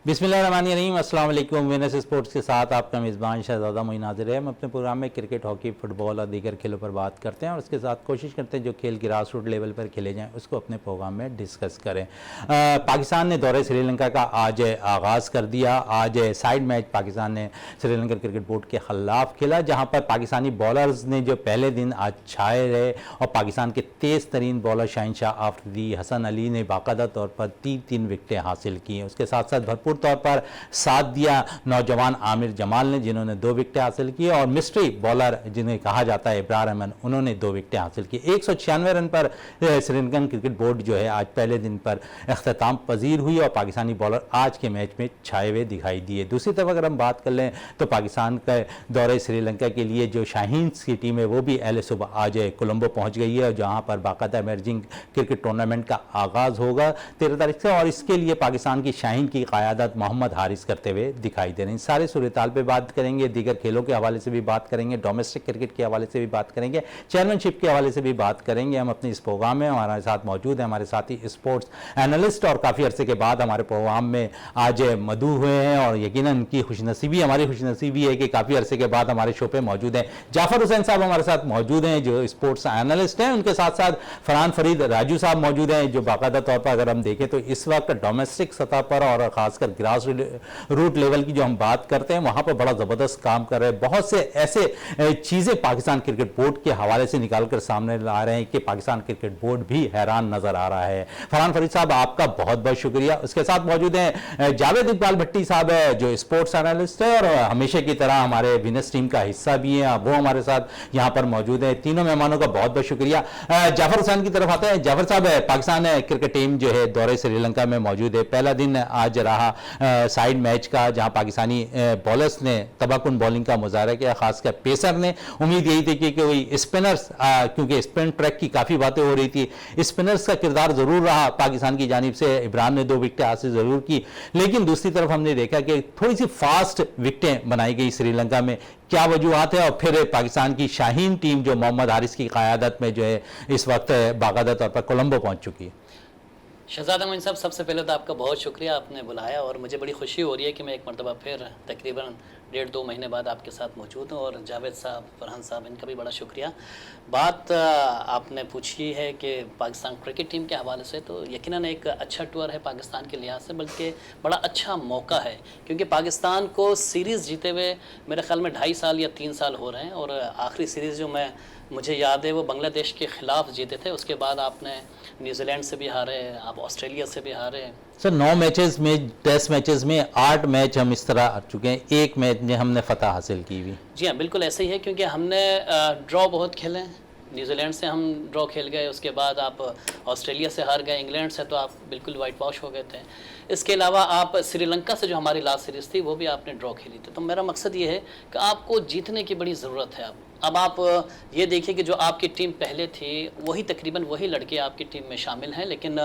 बिस्मिल्लाहिर्रहमानिर्रहीम। अस्सलाम वालेकुम। वीनस स्पोर्ट्स के साथ आपका मेज़बान शहजादा मोइन हाज़िर है। हम अपने प्रोग्राम में क्रिकेट, हॉकी, फुटबॉल और दीगर खेलों पर बात करते हैं और उसके साथ कोशिश करते हैं जो खेल ग्रास रूट लेवल पर खेले जाएं उसको अपने प्रोग्राम में डिस्कस करें। पाकिस्तान ने दौरे श्रीलंका का आज आगाज़ कर दिया। आज साइड मैच पाकिस्तान ने श्रीलंका क्रिकेट बोर्ड के ख़िलाफ़ खेला, जहाँ पर पाकिस्तानी बॉलर्स ने जो पहले दिन आज छाए रहे और पाकिस्तान के तेज़ तरीन बॉलर शहनशाह आफरीदी, हसन अली ने बाकायदा तौर पर तीन विकेटें हासिल की। उसके साथ साथ भरपूर तौर पर साथ दिया नौजवान आमिर जमाल ने, जिन्होंने 2 विकेटें हासिल की, और मिस्ट्री बॉलर जिन्हें कहा जाता है इब्रार अहमद, उन्होंने 2 विकेटें हासिल की। 196 रन पर श्रीलंकन क्रिकेट बोर्ड जो है आज पहले दिन पर अख्ताम पजीर हुई और पाकिस्तानी बॉलर आज के मैच में छाए हुए दिखाई दिए। दूसरी तरफ अगर हम बात कर लें तो पाकिस्तान के दौरे श्रीलंका के लिए जो शाहीन्स की टीम है वो भी अहले सुबह आज कोलंबो पहुंच गई है, जहां पर बाकायदा इमर्जिंग क्रिकेट टूर्नामेंट का आगाज़ होगा 13 तारीख से, और इसके लिए पाकिस्तान की शाहीन की क़यादत मोहम्मद हारिस करते हुए दिखाई दे रहे हैं। सारे सूरताल पे बात करेंगे, दीगर खेलों के हवाले से भी बात करेंगे, डोमेस्टिक क्रिकेट के हवाले से भी बात करेंगे, चेयरमैनशिप के हवाले से भी बात करेंगे। हम अपने इस प्रोग्राम में हमारे साथ मौजूद हैं हमारे साथी स्पोर्ट्स एनालिस्ट, और काफ़ी अरसे के बाद हमारे प्रोग्राम में आज मधु हुए हैं, और यकीनन उनकी खुशनसीबी हमारी खुशनसीबी है कि काफ़ी अरसे के बाद हमारे शो पे मौजूद हैं। जाफर हुसैन साहब हमारे साथ मौजूद हैं जो स्पोर्ट्स एनालिस्ट हैं। उनके साथ साथ फरहान फरीद राजू साहब मौजूद हैं जो बाकायदा तौर पर अगर हम देखें तो इस वक्त डोमेस्टिक सतह पर और ख़ासकर ग्रास रूट लेवल की जो हम बात करते हैं वहाँ पर बड़ा ज़बरदस्त काम कर रहे हैं। बहुत से ऐसे चीज़ें पाकिस्तान क्रिकेट बोर्ड के हवाले से निकाल कर सामने ला रहे हैं कि पाकिस्तान क्रिकेट बोर्ड भी हैरान नज़र आ रहा है। फरहान फरीद साहब आपका बहुत बहुत शुक्रिया। उसके साथ मौजूद हैं जावेद इकबाल भट्टी साहब है जो स्पोर्ट्स एनालिस्ट है और हमेशा की तरह हमारे विनस टीम का हिस्सा भी है, वो हमारे साथ यहाँ पर मौजूद है। तीनों मेहमानों का बहुत बहुत शुक्रिया। जाफर हुसैन की तरफ आते हैं। जाफर साहब, पाकिस्तान क्रिकेट टीम जो है दौरे श्रीलंका में मौजूद है। पहला दिन आज रहा साइड मैच का, जहां पाकिस्तानी बॉलर्स ने तबाहकुन बॉलिंग का मुजाहरा किया, खासकर पेसर ने। उम्मीद यही थी कि कोई स्पिनर्स, क्योंकि स्पिन ट्रैक की काफ़ी बातें हो रही थी, स्पिनर्स का किरदार ज़रूर रहा पाकिस्तान की जानिब से। इब्राहिम ने 2 विकेटें हासिल ज़रूर की, लेकिन दूसरी तरफ हमने देखा कि थोड़ी सी फास्ट विकेटें बनाई गई श्रीलंका में। क्या वजूहत है? और फिर पाकिस्तान की शाहीन टीम जो मोहम्मद हारिस की क़यादत में जो है इस वक्त बाकायदा तौर पर कोलंबो पहुंच चुकी है। शहजादा मोइन साहब, सबसे पहले तो आपका बहुत शुक्रिया, आपने बुलाया और मुझे बड़ी खुशी हो रही है कि मैं एक मरतबा फिर तकरीबन 1.5-2 महीने बाद आपके साथ मौजूद हूँ। और जावेद साहब, फरहान साहब, इनका भी बड़ा शुक्रिया। बात आपने पूछी है कि पाकिस्तान क्रिकेट टीम के हवाले से, तो यकीनन एक अच्छा टूर है पाकिस्तान के लिहाज से, बल्कि बड़ा अच्छा मौका है, क्योंकि पाकिस्तान को सीरीज़ जीते हुए मेरे ख्याल में 2.5 साल या 3 साल हो रहे हैं, और आखिरी सीरीज़ जो मुझे याद है वो बांग्लादेश के ख़िलाफ़ जीते थे। उसके बाद आपने न्यूजीलैंड से भी हारे, आप ऑस्ट्रेलिया से भी हारे। सर 9 मैचेस में, टेस्ट मैचेस में 8 मैच हम इस तरह आ चुके हैं, 1 मैच में हमने फतह हासिल की हुई। जी हाँ, बिल्कुल ऐसे ही है, क्योंकि हमने ड्रॉ बहुत खेले हैं। न्यूजीलैंड से हम ड्रॉ खेल गए, उसके बाद आप ऑस्ट्रेलिया से हार गए, इंग्लैंड से तो आप बिल्कुल वाइट वॉश हो गए थे। इसके अलावा आप श्रीलंका से जो हमारी लास्ट सीरीज़ थी वो भी आपने ड्रॉ खेली थी। तो मेरा मकसद ये है कि आपको जीतने की बड़ी ज़रूरत है। अब आप ये देखिए कि जो आपकी टीम पहले थी वही तकरीबन वही लड़के आपकी टीम में शामिल हैं, लेकिन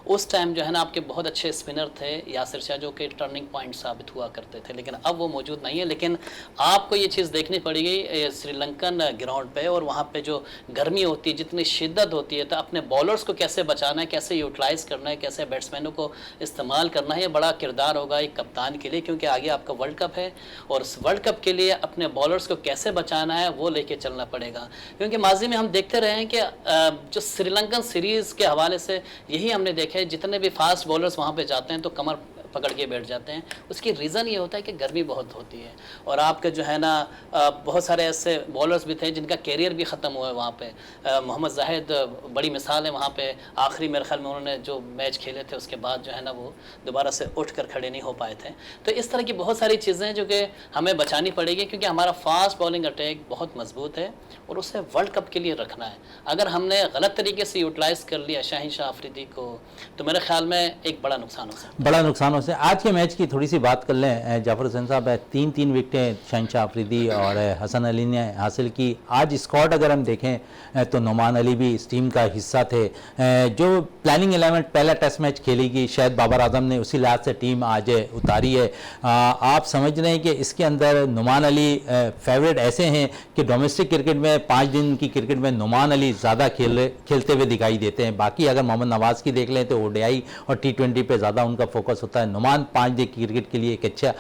उस टाइम जो है ना आपके बहुत अच्छे स्पिनर थे, यासिर शाह, जो कि टर्निंग पॉइंट साबित हुआ करते थे, लेकिन अब वो मौजूद नहीं है। लेकिन आपको ये चीज़ देखनी पड़ेगी श्रीलंकन ग्राउंड पे, और वहाँ पे जो गर्मी होती है, जितनी शिद्दत होती है, तो अपने बॉलर्स को कैसे बचाना है, कैसे यूटिलाइज़ करना है, कैसे बैट्समैनों को इस्तेमाल करना है, ये बड़ा किरदार होगा एक कप्तान के लिए, क्योंकि आगे आपका वर्ल्ड कप है, और उस वर्ल्ड कप के लिए अपने बॉलर्स को कैसे बचाना है वो के चलना पड़ेगा। क्योंकि माजी में हम देखते रहे हैं कि जो श्रीलंकन सीरीज़ के हवाले से यही हमने देखा है, जितने भी फास्ट बॉलर्स वहाँ पे जाते हैं तो कमर पकड़ के बैठ जाते हैं। उसकी रीज़न ये होता है कि गर्मी बहुत होती है, और आपके जो है ना बहुत सारे ऐसे बॉलर्स भी थे जिनका कैरियर भी ख़त्म हुआ है वहाँ पे। मोहम्मद जाहिद बड़ी मिसाल है वहाँ पे। आखिरी मेरे ख्याल में उन्होंने जो मैच खेले थे उसके बाद जो है ना वो दोबारा से उठ कर खड़े नहीं हो पाए थे। तो इस तरह की बहुत सारी चीज़ें हैं जो कि हमें बचानी पड़ेगी, क्योंकि हमारा फास्ट बॉलिंग अटैक बहुत मजबूत है और उसे वर्ल्ड कप के लिए रखना है। अगर हमने गलत तरीके से यूटिलाइज़ कर लिया शहनशाह आफरीदी को, तो मेरे ख्याल में एक बड़ा नुकसान हो सकता है। बड़ा नुकसान हो सकता है। आज के मैच की थोड़ी सी बात कर लें जाफर हुसैन साहब। 3 विकेटें शहनशाह आफरीदी और हसन अली ने हासिल की। आज स्क्वाड अगर हम देखें तो नुमान अली भी इस टीम का हिस्सा थे। जो प्लानिंग 11 पहला टेस्ट मैच खेलेगी, शायद बाबर आजम ने उसी लिहाज से टीम आज उतारी है। आप समझ रहे हैं कि इसके अंदर नुमान अली फेवरेट ऐसे हैं कि डोमेस्टिक क्रिकेट में 5 दिन की क्रिकेट में नुमान अली ज़्यादा खेलते हुए दिखाई देते हैं। बाकी अगर मोहम्मद नवाज़ की देख लें तो ओडीआई और T20 पे ज़्यादा उनका फोकस होता है। नुमान 5 डे की क्रिकेट के लिए एक अच्छा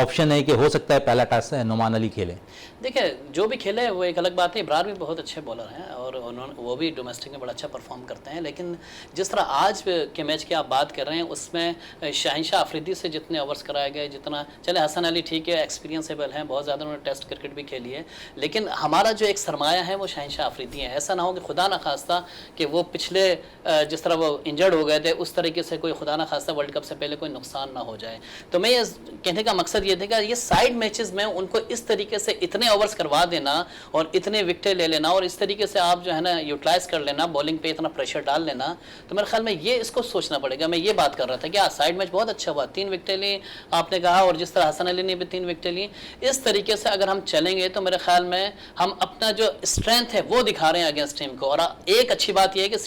ऑप्शन है कि हो सकता है पहला टेस्ट नुमान अली खेलें? देखिए, जो भी खेले वो एक अलग बात है। इब्रार भी बहुत अच्छे बॉलर हैं और वो भी डोमेस्टिक में बड़ा अच्छा परफॉर्म करते हैं, लेकिन जिस तरह आज के मैच की आप बात कर रहे हैं उसमें शहनशाह अफरीदी से जितने ओवर्स कराए गए, जितना चले हसन अली ठीक है एक्सपीरियंसेबल हैं, बहुत ज़्यादा उन्होंने टेस्ट क्रिकेट भी खेली है, लेकिन हमारा जो एक सरमाया है वो शहनशाह अफरीदी है। ऐसा ना हो कि खुदा ना खास्ता कि वो पिछले जिस तरह वो इंजर्ड हो गए थे उस तरीके से कोई खुदा ना खास्ता वर्ल्ड कप से पहले कोई नुकसान ना हो जाए। तो मैं ये कहने का मकसद ये था कि ये साइड मैचेस में उनको इस तरीके से इतने ओवर्स करवा देना और इतने विकेटें ले लेना और इस तरीके से आप जो है ना यूटिलाइज कर लेना, बॉलिंग पे इतना प्रेशर डाल लेना, तो मेरे ख्याल में ये इसको सोचना पड़ेगा। मैं ये बात कर रहा था कि साइड मैच बहुत अच्छा हुआ, 3 विकेटें ली आपने कहा, और जिस तरह हसन अली ने भी 3 विकेटें ली, इस तरीके से अगर हम चलेंगे तो मेरे ख्याल में हम अपना जो स्ट्रेंथ है वो दिखा रहे हैं अगेंस्ट टीम को। और एक अच्छी बात यह है कि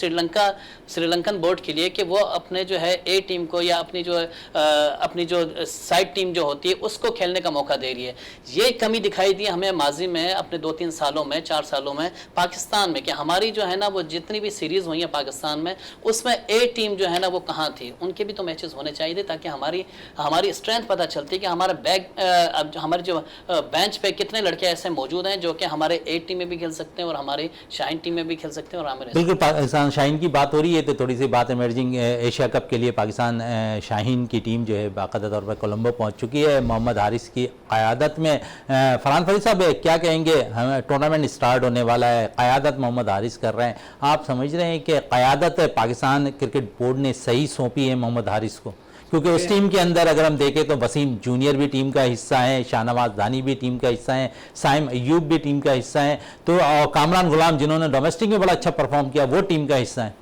श्रीलंकन बोर्ड के लिए कि वो अपने जो है ए टीम को या अपनी जो साइड टीम जो होती है उसको खेलने का मौका दे रही है। ये कमी दिखाई दी हमें माजी में अपने 2-3 सालों में 4 सालों में पाकिस्तान में, कि हमारी जो है ना वो जितनी भी सीरीज़ हुई है पाकिस्तान में उसमें ए टीम जो है ना वो कहाँ थी। उनके भी तो मैचेस होने चाहिए थे ताकि हमारी स्ट्रेंथ पता चलती कि हमारे जो बेंच पे कितने लड़के ऐसे मौजूद हैं जो कि हमारे ए टीम में भी खेल सकते हैं और हमारी शाइन टीम में भी खेल सकते हैं। और हमारे बिल्कुल पाकिस्तान शाहीन की बात हो रही है तो थोड़ी सी बात इमर्जिंग एशिया कप के लिए पाकिस्तान शाहीन की टीम जो है बाकायदा तौर पर कोलंबो पहुंच चुकी है मोहम्मद हारिस की क़यादत में। फरहान फरीद साहब क्या कहेंगे, हमें टूर्नामेंट स्टार्ट होने वाला है, क़यादत मोहम्मद हारिस कर रहे हैं, आप समझ रहे हैं कि क़यादत पाकिस्तान क्रिकेट बोर्ड ने सही सौंपी है मोहम्मद हारिस को? क्योंकि उस टीम के अंदर अगर हम देखें तो वसीम जूनियर भी टीम का हिस्सा है, शाहनवाज दानी भी टीम का हिस्सा है, साइम अयूब भी टीम का हिस्सा है, तो कामरान गुलाम जिन्होंने डोमेस्टिक में बड़ा अच्छा परफॉर्म किया वो टीम का हिस्सा है।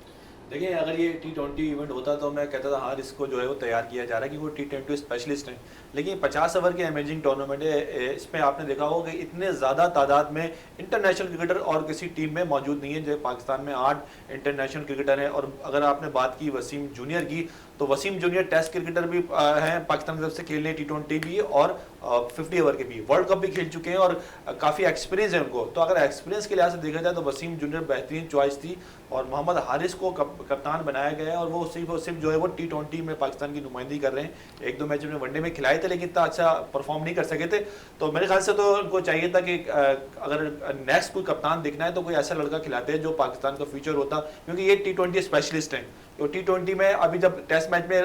देखिए, अगर ये T20 इवेंट होता तो मैं कहता था हाँ इसको जो है वो तैयार किया जा रहा है कि वो T20 स्पेशलिस्ट हैं, लेकिन 50 ओवर के अमेजिंग टूर्नामेंट है, इसमें आपने देखा होगा कि इतने ज़्यादा तादाद में इंटरनेशनल क्रिकेटर और किसी टीम में मौजूद नहीं है। जैसे पाकिस्तान में 8 इंटरनेशनल क्रिकेटर हैं, और अगर आपने बात की वसीम जूनियर की तो वसीम जूनियर टेस्ट क्रिकेटर भी हैं पाकिस्तान की तरफ से खेलने, T20 भी और 50 ओवर के भी, वर्ल्ड कप भी खेल चुके हैं और काफ़ी एक्सपीरियंस है उनको। तो अगर एक्सपीरियंस के लिहाज से देखा जाए तो वसीम जूनियर बेहतरीन चॉइस थी और मोहम्मद हारिस को कप्तान बनाया गया है और वो सिर्फ जो है वो T20 में पाकिस्तान की नुमाइंदगी कर रहे हैं। 1-2 मैच में वनडे में खिलाए थे लेकिन इतना अच्छा परफॉर्म नहीं कर सके थे। तो मेरे ख्याल से तो उनको चाहिए था कि अगर नेक्स्ट कोई कप्तान दिखना है तो कोई ऐसा लड़का खिलाते हैं जो पाकिस्तान का फ्यूचर होता, क्योंकि ये T20 स्पेशलिस्ट हैं। तो T20 में अभी जब टेस्ट मैच में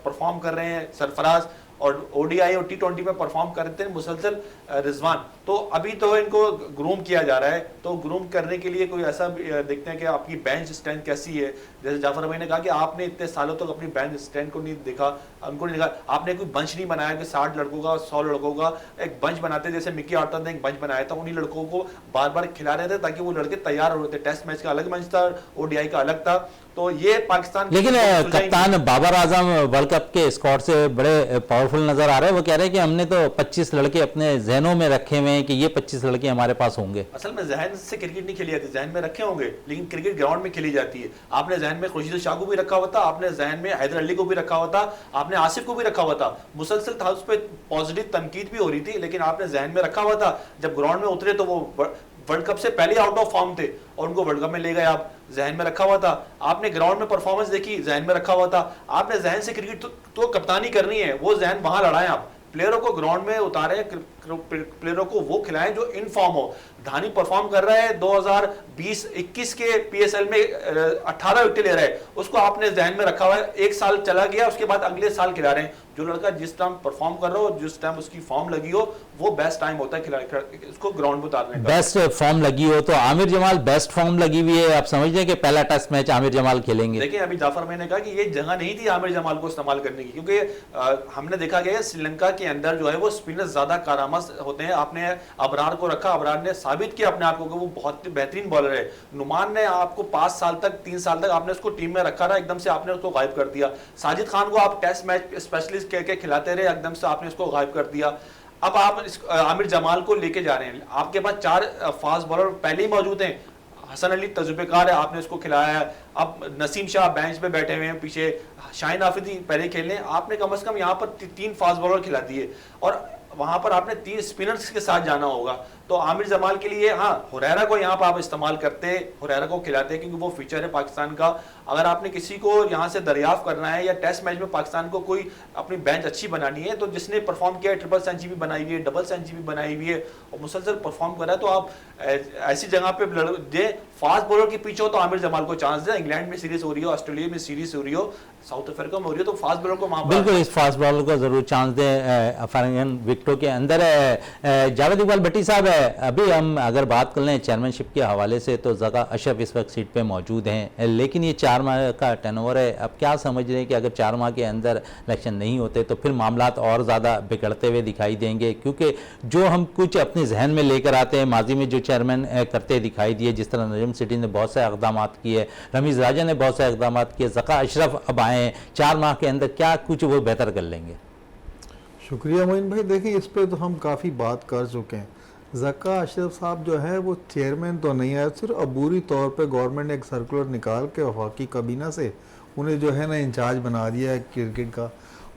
परफॉर्म कर रहे हैं सरफराज और ODI और T20 में परफॉर्म करते हैं मुसलसल रिजवान, तो अभी तो इनको ग्रूम किया जा रहा है। तो ग्रूम करने के लिए कोई ऐसा देखते हैं कि आपकी बेंच स्ट्रेंथ कैसी है। जैसे जाफर भाई ने कहा कि आपने इतने सालों तक अपनी बेंच स्ट्रेंथ को नहीं देखा, उनको नहीं देखा, आपने कोई बंच नहीं बनाया कि 60 लड़कों का 100 लड़कों का एक बंच बनाते, जैसे मिकी आर्टर ने एक बंच बनाया था, उन्हीं लड़कों को बार बार खिला रहे थे ताकि वो लड़के तैयार हो रहे थे। टेस्ट मैच का अलग मंच था, ODI का अलग था। तो ये पाकिस्तान, लेकिन कप्तान बाबर आजम वर्ल्ड कप के स्क्वाड से बड़े पावरफुल नजर आ रहे हैं। वो कह रहे हैं कि हमने तो 25 लड़के अपने जहनों में रखे हुए हैं कि ये 25 लड़के हमारे पास होंगे। असल में जहन से क्रिकेट नहीं खेली जाती, जहन में रखे होंगे, लेकिन क्रिकेट ग्राउंड में खेली जाती है। आपने जहन में खुर्शीद शाह को भी रखा हुआ था, आपने जहन में हैदर अली को भी रखा हुआ था, आपने आसिफ को भी रखा हुआ था, मुसलसल था उस पर पॉजिटिव तनकीद भी हो रही थी, लेकिन आपने जहन में रखा हुआ था। जब ग्राउंड में उतरे तो वो वर्ल्ड कप से पहले आउट ऑफ फॉर्म थे और उनको वर्ल्ड कप में ले गए, आप जहन में रखा हुआ था। आपने ग्राउंड में परफॉर्मेंस देखी, जहन में रखा हुआ था। आपने जहन से क्रिकेट तो कप्तानी करनी है, वो जहन वहां लड़ाएं, आप प्लेयरों को ग्राउंड में उतारे, प्लेयरों को वो खिलाएं जो इन फॉर्म हो। धानी परफॉर्म कर रहा है 2020-21 के PSL में 18 विकेट ले रहा है, उसको आपने जहन में रखा हुआ है। 1 साल चला गया, उसके बाद अगले साल खिला रहे हैं। जो लड़का जिस टाइम परफॉर्म कर रहा हो, जिस टाइम उसकी फॉर्म लगी हो, वो बेस्ट टाइम होता है उसको ग्राउंड में उतारने का। बेस्ट फॉर्म लगी हो तो आमिर जमाल बेस्ट फॉर्म लगी हुई है, आप समझ रहे हैं कि पहला टेस्ट मैच आमिर जमाल खेलेंगे। देखिए, अभी जाफर मैंने कहा कि ये जगह नहीं थी आमिर जमाल को इस्तेमाल करने की, क्योंकि हमने देखा गया श्रीलंका के अंदर जो है वो स्पिनर ज्यादा कारामद होते हैं। आपने अबरार को रखा, अबरार ने साबित किया अपने आप को कि वो बहुत बेहतरीन बॉलर है। नुमान ने आपको 5 साल तक 3 साल तक आपने उसको टीम में रखा था, एकदम से आपने उसको गायब कर दिया। साजिद खान को आप टेस्ट मैच स्पेशलिस्ट कह के खिलाते रहे, एकदम से आपने उसको गायब कर दिया। अब आप आमिर जमाल को लेके जा रहे हैं, आपके पास 4 फास्ट बॉलर पहले ही मौजूद हैं। हसन अली तजुर्बेकार है, आपने उसको खिलाया है। अब नसीम शाह बेंच पे बैठे हुए हैं, पीछे शाहीन आफरीदी पहले खेलने, आपने कम से कम यहाँ पर 3 फास्ट बॉलर खिला दिए और वहां पर आपने 3 स्पिनर्स के साथ जाना होगा। तो आमिर जमाल के लिए हाँ, हुरैरा को यहाँ पर आप इस्तेमाल करते, हुरैरा को खिलाते, क्योंकि वो फ्यूचर है पाकिस्तान का। अगर आपने किसी को यहाँ से दरियाफ्त करना है या टेस्ट मैच में पाकिस्तान को कोई अपनी बेंच अच्छी बनानी है, तो जिसने परफॉर्म किया है, ट्रिपल सेंचुरी भी बनाई हुई है, डबल सेंचुरी भी बनाई हुई है और मुसलसल परफॉर्म कर रहा है, तो आप ऐसी जगह पे दे, फास्ट बॉलर के पीछे हो तो आमिर जमाल को चांस दे। इंग्लैंड में सीरीज हो रही हो, ऑस्ट्रेलिया में सीरीज हो रही हो, साउथ अफ्रीका में हो रही हो, तो फास्ट बॉलर को वहाँ पर बिल्कुल इस फास्ट बॉलर को जरूर चांस दें अफगान विकेटों के अंदर। जावेद इकबाल भट्टी साहब, अभी हम अगर बात कर लें चेयरमैनशिप के हवाले से तो ज़का अशरफ इस वक्त सीट पे मौजूद हैं, लेकिन ये 4 माह का टर्नओवर है। अब क्या समझ रहे हैं कि अगर 4 माह के अंदर इलेक्शन नहीं होते तो फिर मामलात और ज़्यादा बिगड़ते हुए दिखाई देंगे, क्योंकि जो हम कुछ अपने जहन में लेकर आते हैं, माजी में जो चेयरमैन करते दिखाई दिए, जिस तरह नजम सिटी ने बहुत से इक़दाम किए, रमीज़ राजा ने बहुत से इक़दाम किए, ज़का अशरफ अब आए 4 माह के अंदर, क्या कुछ वो बेहतर कर लेंगे? शुक्रिया मोइन भाई। देखिए, इस पे तो हम काफ़ी बात कर चुके हैं। ज़का अशरफ साहब जो है वो चेयरमैन तो नहीं आए, सिर्फ अबूरी तौर पे गवर्नमेंट ने एक सर्कुलर निकाल के वफाकी काबीना से उन्हें जो है ना इंचार्ज बना दिया है क्रिकेट का।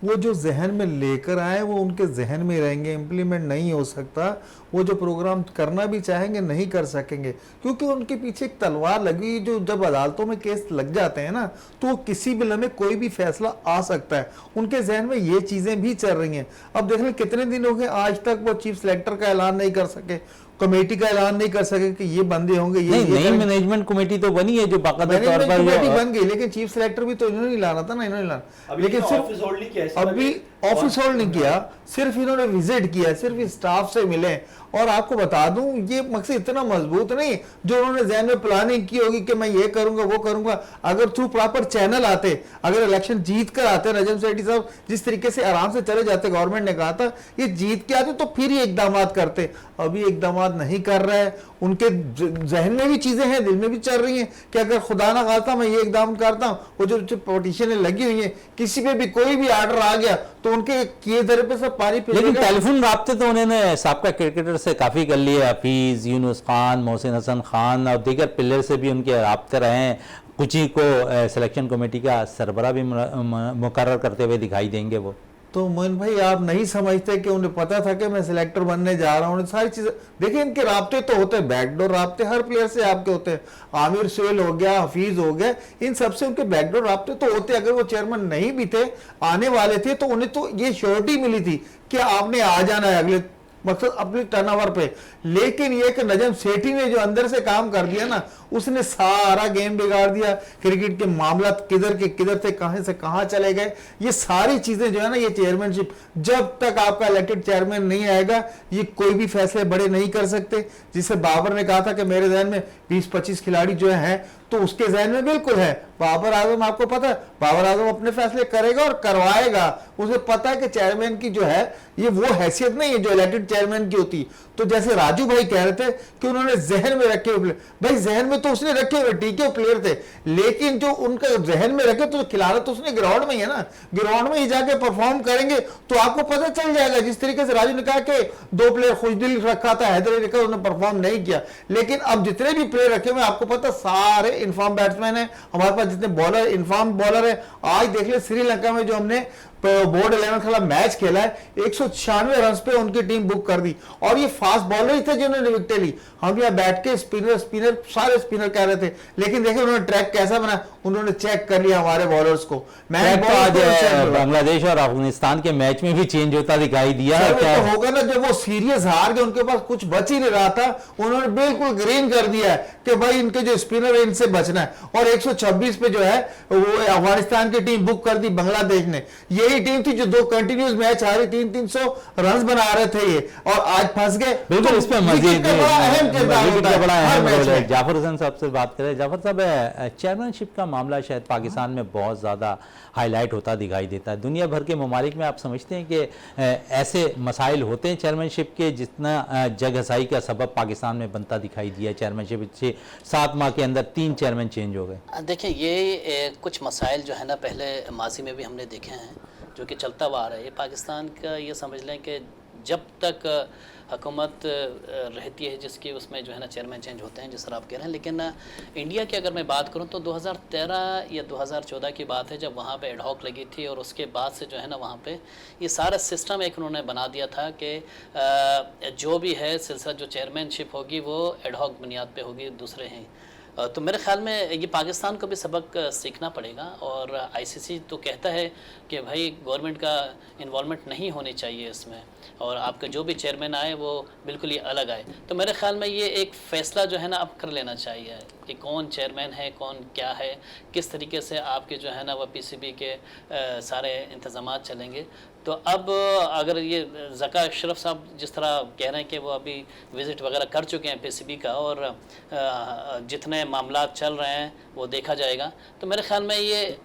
वो जो जहन में लेकर आए वो उनके जहन में रहेंगे, इम्प्लीमेंट नहीं हो सकता। वो जो प्रोग्राम करना भी चाहेंगे नहीं कर सकेंगे, क्योंकि उनके पीछे एक तलवार लगी, जो जब अदालतों में केस लग जाते हैं ना तो वो किसी भी लम्हे कोई भी फैसला आ सकता है। उनके जहन में ये चीज़ें भी चल रही हैं। अब देख लें कितने दिन हो गए आज तक वो चीफ सेलेक्टर का ऐलान नहीं कर सके, कमेटी का ऐलान नहीं कर सके कि ये बंदे होंगे। ये नई मैनेजमेंट कमेटी तो बनी है जो बाकायदा तौर पर कमेटी बन गई, लेकिन चीफ सेलेक्टर भी तो इन्होंने ही लाना था ना, इन्होंने लाना। लेकिन सिर्फ ऑफिस होल्ड नहीं किया, अभी ऑफिस होल्ड नहीं किया, सिर्फ इन्होंने विजिट किया, सिर्फ स्टाफ से मिले। और आपको बता दूं ये मकसद इतना मजबूत नहीं जो उन्होंने जहन में प्लानिंग की होगी कि मैं ये करूंगा वो करूंगा। अगर थ्रू प्रॉपर चैनल आते, अगर इलेक्शन जीत कर आते, नजम सेठी साहब जिस तरीके से आराम से चले जाते, गवर्नमेंट ने कहा था ये जीत के आते तो फिर ये इकदाम करते। अभी इकदाम नहीं कर रहे हैं, उनके जहन में भी चीजें हैं, दिल में भी चल रही हैं कि अगर खुदा ना खास्ता मैं ये इकदाम करता हूं, वो जो पटिशनें लगी हुई हैं, किसी पे भी कोई भी आर्डर आ गया तो उनके किए धरे पे सब पानी फिर। लेकिन टेलीफोन राब्ते तो उन्होंने साबका क्रिकेटर से काफ़ी कर लिए, हफीज़, यूनुस खान, मोहसिन हसन खान और दीगर प्लेयर से भी उनके राब्ते रहे हैं। कुछ ही को सिलेक्शन कमेटी का सरबरा भी मुकर्रर करते हुए दिखाई देंगे वो। तो मोइन भाई आप नहीं समझते कि उन्हें पता था कि मैं सिलेक्टर बनने जा रहा हूँ? सारी चीजें देखिए, इनके राब्ते तो होते हैं, बैकडोर राब्ते हर प्लेयर से आपके होते हैं। आमिर सुहेल हो गया, हफीज हो गया, इन सबसे उनके बैकडोर राब्ते तो होते। अगर वो चेयरमैन नहीं भी थे, आने वाले थे, तो उन्हें तो ये श्योरिटी मिली थी कि आपने आ जाना है अगले मकसद अपने टर्नओवर पे। लेकिन ये कि नजम सेठी ने जो अंदर से काम कर दिया ना, उसने सारा गेम बिगाड़ दिया। क्रिकेट के मामला किधर के किधर थे, कहां से कहां चले गए, ये सारी चीजें जो है ना, ये चेयरमैनशिप जब तक आपका इलेक्टेड चेयरमैन नहीं आएगा ये कोई भी फैसले बड़े नहीं कर सकते। जिसे बाबर ने कहा था कि मेरे जहन में 20-25 खिलाड़ी जो है, तो उसके जहन में बिल्कुल है। बाबर आजम, आपको पता है बाबर आजम अपने फैसले करेगा और करवाएगा। उसे पता है कि चेयरमैन की जो है ये वो हैसियत नहीं है जो इलेक्टेड चेयरमैन की होती। तो जैसे राजू भाई कह रहे थे कि उन्होंने जहन में रखे हुए, भाई जहन में तो उसने रखे हुए टीके प्लेयर थे, लेकिन जो उनका जहन में रखे तो खिलाना तो उसने ग्राउंड में ही है ना। ग्राउंड में ही जाके परफॉर्म करेंगे तो आपको पता चल जाएगा। जिस तरीके से राजू ने कहा कि 2 प्लेयर खुशदिल रखा था, हैदर अली का, उन्होंने परफॉर्म नहीं किया, लेकिन अब जितने भी प्लेयर रखे हुए आपको पता सारे इन्फॉर्म बैट्समैन है हमारे पास, जितने बॉलर इन्फॉर्म बॉलर है। आज देख ले श्रीलंका में जो हमने बोर्ड 11 खेला मैच खेला है, 196 रन पे उनकी टीम बुक कर दी, और ये फास्ट बॉलर ही थे जिन्होंने विकेटें ली। हम यहाँ बैठ के स्पिनर सारे स्पिनर कह रहे थे, लेकिन देखिए उन्होंने ट्रैक कैसा बना, उन्होंने चेक कर लिया हमारे बॉलर्स को। मैच तो आज बांग्लादेश और अफगानिस्तान के मैच में भी चेंज होता दिखाई दिया है। क्या तो होगा ना, जब वो सीरियस हार गए, उनके पास कुछ बच ही नहीं रहा था, उन्होंने बिल्कुल ग्रीन कर दिया है कि भाई इनके जो स्पिनर है इनसे बचना है। और 126 पे जो है वो अफगानिस्तान की टीम बुक कर दी बांग्लादेश ने। यही टीम थी जो 2 कंटिन्यूस मैच हारी, 300 रन बना रहे थे ये, और आज फंस गए। बिल्कुल, इस पे मजीद बड़ा अहम रोल है। जाफर हसन साहब से बात करें। जाफर साहब, चेयरमैनशिप का मामला शायद पाकिस्तान में बहुत ज़्यादा हाईलाइट होता दिखाई देता है। दुनिया भर के ममालिक में आप समझते हैं कि ऐसे मसाइल होते हैं चेयरमैनशिप के, जितना जग हसाई का सबब पाकिस्तान में बनता दिखाई दिया। चेयरमैनशिप से 7 माह के अंदर 3 चेयरमैन चेंज हो गए। देखिए, ये कुछ मसाइल जो है ना पहले माजी में भी हमने देखे हैं जो कि चलता हुआ आ रहा है। ये पाकिस्तान का ये समझ लें कि जब तक हुकूमत रहती है जिसकी, उसमें जो है ना चेयरमैन चेंज होते हैं जिस तरह आप कह रहे हैं। लेकिन इंडिया की अगर मैं बात करूं तो 2013 या 2014 की बात है जब वहाँ पे एडहॉक लगी थी, और उसके बाद से जो है ना वहाँ पे ये सारा सिस्टम एक उन्होंने बना दिया था कि जो भी है सिलसिला, जो चेयरमैनशिप होगी वो एडहॉक बुनियाद पे होगी, दूसरे हैं। तो मेरे ख्याल में ये पाकिस्तान को भी सबक सीखना पड़ेगा, और आईसीसी तो कहता है कि भाई गवर्नमेंट का इन्वॉल्वमेंट नहीं होनी चाहिए इसमें, और आपका जो भी चेयरमैन आए वो बिल्कुल ही अलग आए। तो मेरे ख्याल में ये एक फ़ैसला जो है ना अब कर लेना चाहिए कि कौन चेयरमैन है, कौन क्या है, किस तरीके से आपके जो है ना वो पीसीबी के सारे इंतज़ामात चलेंगे। तो अब अगर ये ज़का अशरफ साहब जिस तरह कह रहे हैं कि वो अभी विज़िट वगैरह कर चुके हैं पीसीबी का, और जितने मामलात चल रहे हैं वो देखा जाएगा, तो मेरे ख्याल में ये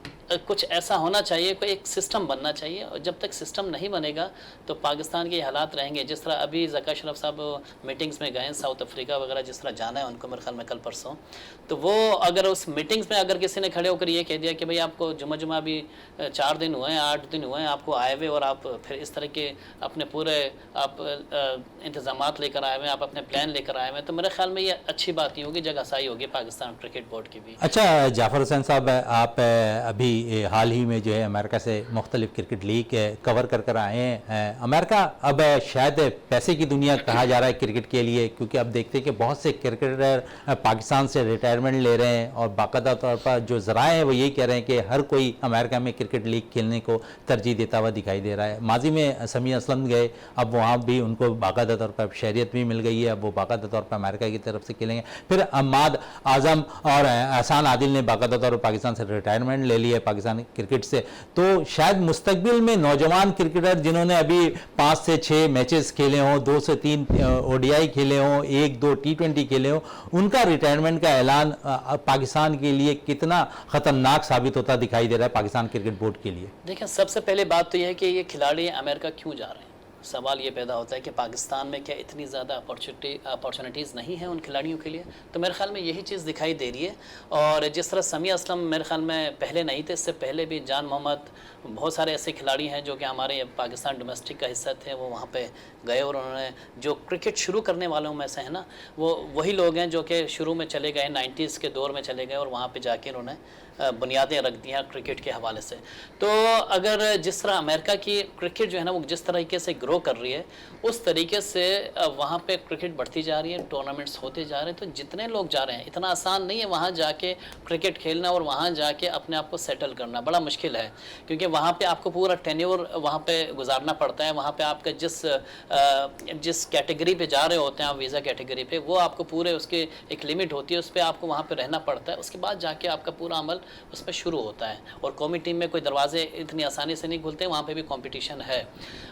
कुछ ऐसा होना चाहिए, कोई एक सिस्टम बनना चाहिए। और जब तक सिस्टम नहीं बनेगा तो पाकिस्तान के हालात रहेंगे जिस तरह अभी ज़का अशरफ साहब मीटिंग्स में गए साउथ अफ्रीका वगैरह, जिस तरह जाना है उनको मेरे ख्याल में कल परसों, तो वो अगर उस मीटिंग्स में अगर किसी ने खड़े होकर ये कह दिया कि भाई आपको जुमा अभी 4 दिन हुए हैं, 8 दिन हुए हैं आपको आए हुए, और आप फिर इस तरह के अपने पूरे आप इंतज़ामात लेकर आए हुए हैं, आप अपने प्लान लेकर आए हुए हैं, तो मेरे ख्याल में ये अच्छी बात नहीं होगी, जगहसाई होगी पाकिस्तान क्रिकेट बोर्ड की भी। अच्छा जाफ़र हुसैन साहब, आप अभी हाल ही में जो है अमेरिका से मुख्तलिफ क्रिकेट लीग कवर कर आए हैं। अमेरिका अब शायद पैसे की दुनिया कहा जा रहा है क्रिकेट के लिए, क्योंकि अब देखते हैं कि बहुत से क्रिकेटर पाकिस्तान से रिटायरमेंट ले रहे हैं, और बाकायदा तौर पर जो ज़राए हैं वो यही कह रहे हैं कि हर कोई अमेरिका में क्रिकेट लीग खेलने को तरजीह देता हुआ दिखाई दे रहा है। माजी में समी असलम गए, अब वहाँ भी उनको बाकायदा तौर पर शहरियत भी मिल गई है, अब वो बाकायदा तौर पर अमेरिका की तरफ से खेलेंगे। फिर अम्माद आज़म और एहसान आदिल ने बाकायदा तौर पर पाकिस्तान से रिटायरमेंट ले लिया है पाकिस्तान क्रिकेट से। तो शायद मुस्तकबिल में नौजवान क्रिकेटर जिन्होंने अभी 5 से 6 मैचेस खेले हों, 2 से 3 ओडीआई खेले हों, 1-2 T20 खेले हों, उनका रिटायरमेंट का ऐलान पाकिस्तान के लिए कितना ख़तरनाक साबित होता दिखाई दे रहा है पाकिस्तान क्रिकेट बोर्ड के लिए? देखिए, सबसे पहले बात तो यह है कि ये खिलाड़ी अमेरिका क्यों जा रहे हैं। सवाल ये पैदा होता है कि पाकिस्तान में क्या इतनी ज़्यादा अपॉर्चुनिटीज़ नहीं हैं उन खिलाड़ियों के लिए, तो मेरे ख्याल में यही चीज़ दिखाई दे रही है। और जिस तरह समी असलम मेरे ख्याल में पहले नहीं थे, इससे पहले भी जान मोहम्मद, बहुत सारे ऐसे खिलाड़ी हैं जो कि हमारे पाकिस्तान डोमेस्टिक का हिस्सा थे, वो वहाँ पे गए, और उन्होंने जो क्रिकेट शुरू करने वालों में से है ना, वो वही लोग हैं जो कि शुरू में चले गए, 90s के दौर में चले गए, और वहाँ पे जाके उन्होंने बुनियादें रख दी हैं क्रिकेट के हवाले से। तो अगर जिस तरह अमेरिका की क्रिकेट जो है ना वो जिस तरीके से ग्रो कर रही है, उस तरीके से वहाँ पे क्रिकेट बढ़ती जा रही है, टूर्नामेंट्स होते जा रहे हैं, तो जितने लोग जा रहे हैं, इतना आसान नहीं है वहाँ जाके क्रिकेट खेलना और वहाँ जाके अपने आप को सेटल करना, बड़ा मुश्किल है, क्योंकि वहाँ पे आपको पूरा टेन्योर वहाँ पे गुजारना पड़ता है। वहाँ पे आपका जिस कैटेगरी पे जा रहे होते हैं आप, वीज़ा कैटेगरी पे, वो आपको पूरे उसके एक लिमिट होती है, उस पर आपको वहाँ पे रहना पड़ता है, उसके बाद जाके आपका पूरा अमल उस पर शुरू होता है। और कौमी टीम में कोई दरवाजे इतनी आसानी से नहीं खुलते, वहाँ पे भी कंपटीशन है।